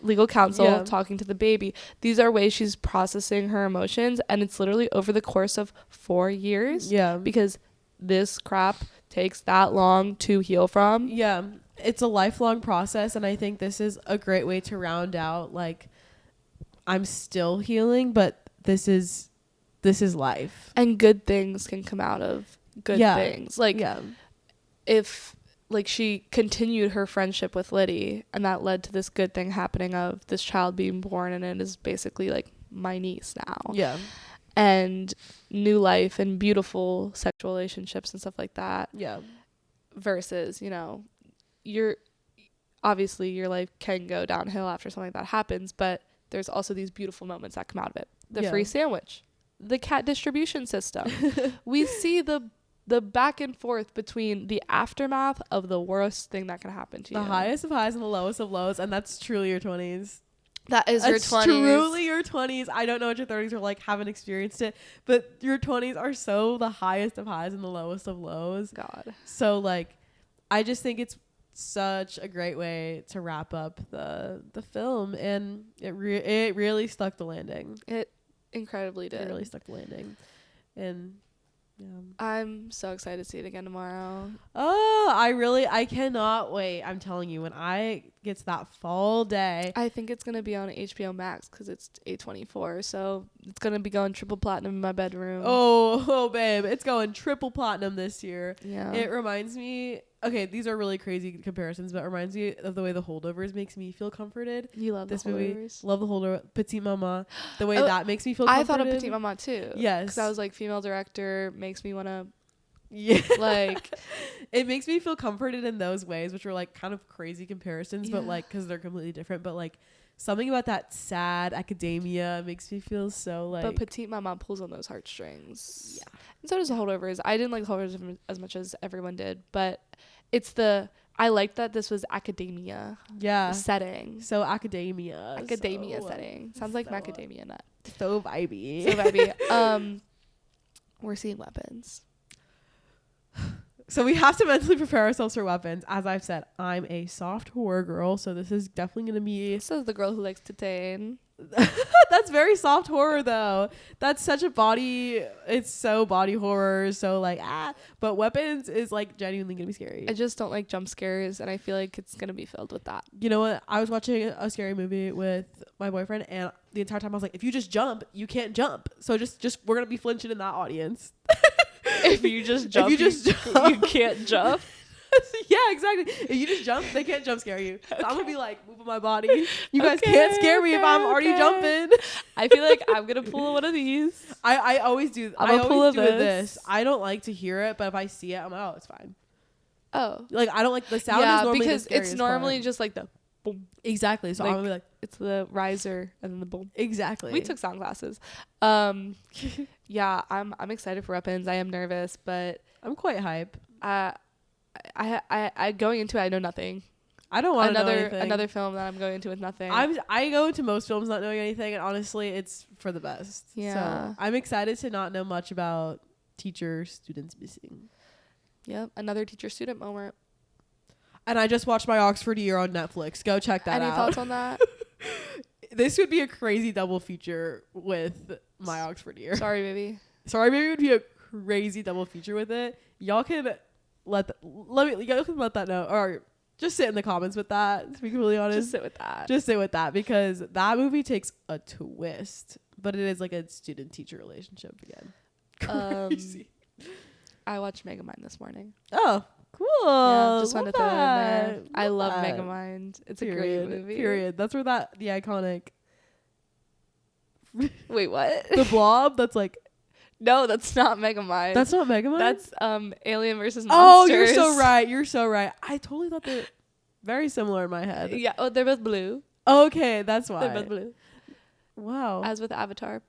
legal counsel, talking to the baby. These are ways she's processing her emotions, and it's literally over the course of 4 years. Yeah, because this crap takes that long to heal from. Yeah, it's a lifelong process, and I think this is a great way to round out like I'm still healing, but this is life, and good things can come out of good things. Like if like she continued her friendship with Liddy, and that led to this good thing happening of this child being born, and it is basically like my niece now. Yeah. And new life and beautiful sexual relationships and stuff like that. Yeah. Versus, you know, your life can go downhill after something like that happens, but there's also these beautiful moments that come out of it. The free sandwich, the cat distribution system. We see the back and forth between the aftermath of the worst thing that can happen to you. The highest of highs and the lowest of lows, and that's truly your 20s. That is your 20s. Truly your 20s. I don't know what your 30s are like, haven't experienced it, but your 20s are so the highest of highs and the lowest of lows. God. So like, I just think it's such a great way to wrap up the film, and it really stuck the landing. It incredibly did. It really stuck the landing, and yeah. I'm so excited to see it again tomorrow. Oh, I cannot wait. I'm telling you, when I get to that fall day, I think it's going to be on HBO Max because it's $8.24. So it's going to be going triple platinum in my bedroom. Oh, babe. It's going triple platinum this year. Yeah. It reminds me, okay, these are really crazy comparisons, but it reminds me of the way The Holdovers makes me feel comforted. You love this The Holdovers? Love The Holdover. Petite Mama. The way that makes me feel comforted. I thought of Petite Mama too. Yes. Because I was like, female director makes me want to. Yeah. Like. It makes me feel comforted in those ways, which are like kind of crazy comparisons, but like, because they're completely different. But like, something about that sad academia makes me feel so like. But Petite Mama pulls on those heartstrings. Yeah. And so does The Holdovers. I didn't like The Holdovers as much as everyone did, but I like that this was academia. Yeah. Setting. So academia. Setting. Sounds like macadamia nut. So vibey. So vibey. We're seeing weapons. So we have to mentally prepare ourselves for weapons. As I've said, I'm a soft horror girl, so this is definitely going to be... This is the girl who likes to tame. That's very soft horror, though. That's such a body... It's so body horror, so like, But weapons is like genuinely going to be scary. I just don't like jump scares, and I feel like it's going to be filled with that. You know what? I was watching a scary movie with my boyfriend, and the entire time I was like, if you just jump, you can't jump. So just we're going to be flinching in that audience. If you just jump, you can't jump. Yeah, exactly. If you just jump, they can't jump scare you. So I'm gonna be like moving my body. You guys can't scare me if I'm already jumping. I feel like I'm gonna pull one of these. I always do. I always do this. I don't like to hear it, but if I see it, I'm like, oh, it's fine. Oh, like I don't like the sound. Yeah, is normally because it's normally just like the boom. Exactly. So like, I'm gonna be like, it's the riser and then the boom. Exactly. We took sound classes. Yeah, I'm excited for weapons. I am nervous, but I'm quite hype. I going into it, I know nothing. I don't want to know anything. Another film that I'm going into with nothing. I go into most films not knowing anything, and honestly, it's for the best. Yeah. So I'm excited to not know much about students missing. Yep, another teacher-student moment. And I just watched my Oxford Year on Netflix. Go check that out. Any thoughts on that? This would be a crazy double feature with My Oxford Year. Sorry, baby. Sorry, maybe it would be a crazy double feature with it. Y'all can y'all can let that know, or just sit in the comments with that. To be completely honest, Just sit with that. just sit with that, because that movie takes a twist, but it is like a student-teacher relationship again. Crazy. I watched Megamind this morning. Oh, cool. Yeah, just wanted Love to throw it in there. that. I love that. Megamind. It's a Period. great movie. Period. That's where the iconic Wait, what? the blob. That's like No, that's not Megamind. that's not Megamind. That's Alien versus Oh, Monsters. you're so right. You're so right. I totally thought they're very similar in my head. Yeah. Oh, they're both blue. Okay, that's why. They're both blue. Wow. As with Avatar.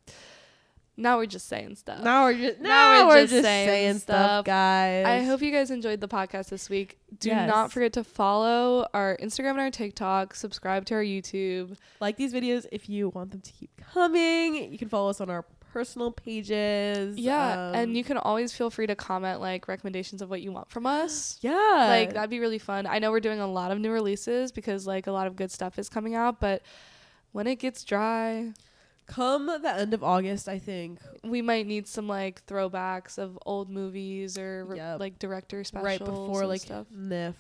Now we're just saying stuff. Now we're just just saying, saying stuff, stuff. guys. I hope you guys enjoyed the podcast this week. Do Yes. not forget to follow our Instagram and our TikTok. Subscribe to our YouTube. like these videos if you want them to keep coming. You can follow us on our personal pages. Yeah. And you can always feel free to comment like recommendations of what you want from us. yeah, Like that'd be really fun. I know we're doing a lot of new releases because like a lot of good stuff is coming out, but when it gets dry, come the end of August, I think. we might need some like throwbacks of old movies or Yep. like director specials Right before and like stuff. NIF,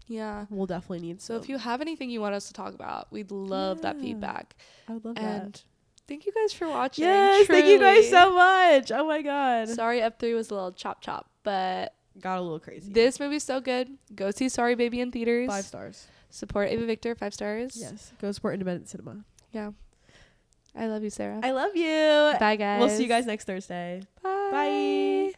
Yeah. we'll definitely need So some. if you have anything you want us to talk about, we'd love that Yeah. feedback. I would love And that. thank you guys for watching. Yes, thank you guys truly. so much. Oh my god, Sorry F3 was a little chop, but got a little crazy. this movie's so good. Go see Sorry Baby in theaters. 5 stars. Support Ava Victor, 5 stars. Yes, go support independent cinema. Yeah. I love you, Sarah. I love you. Bye, guys. We'll see you guys next Thursday. Bye. Bye.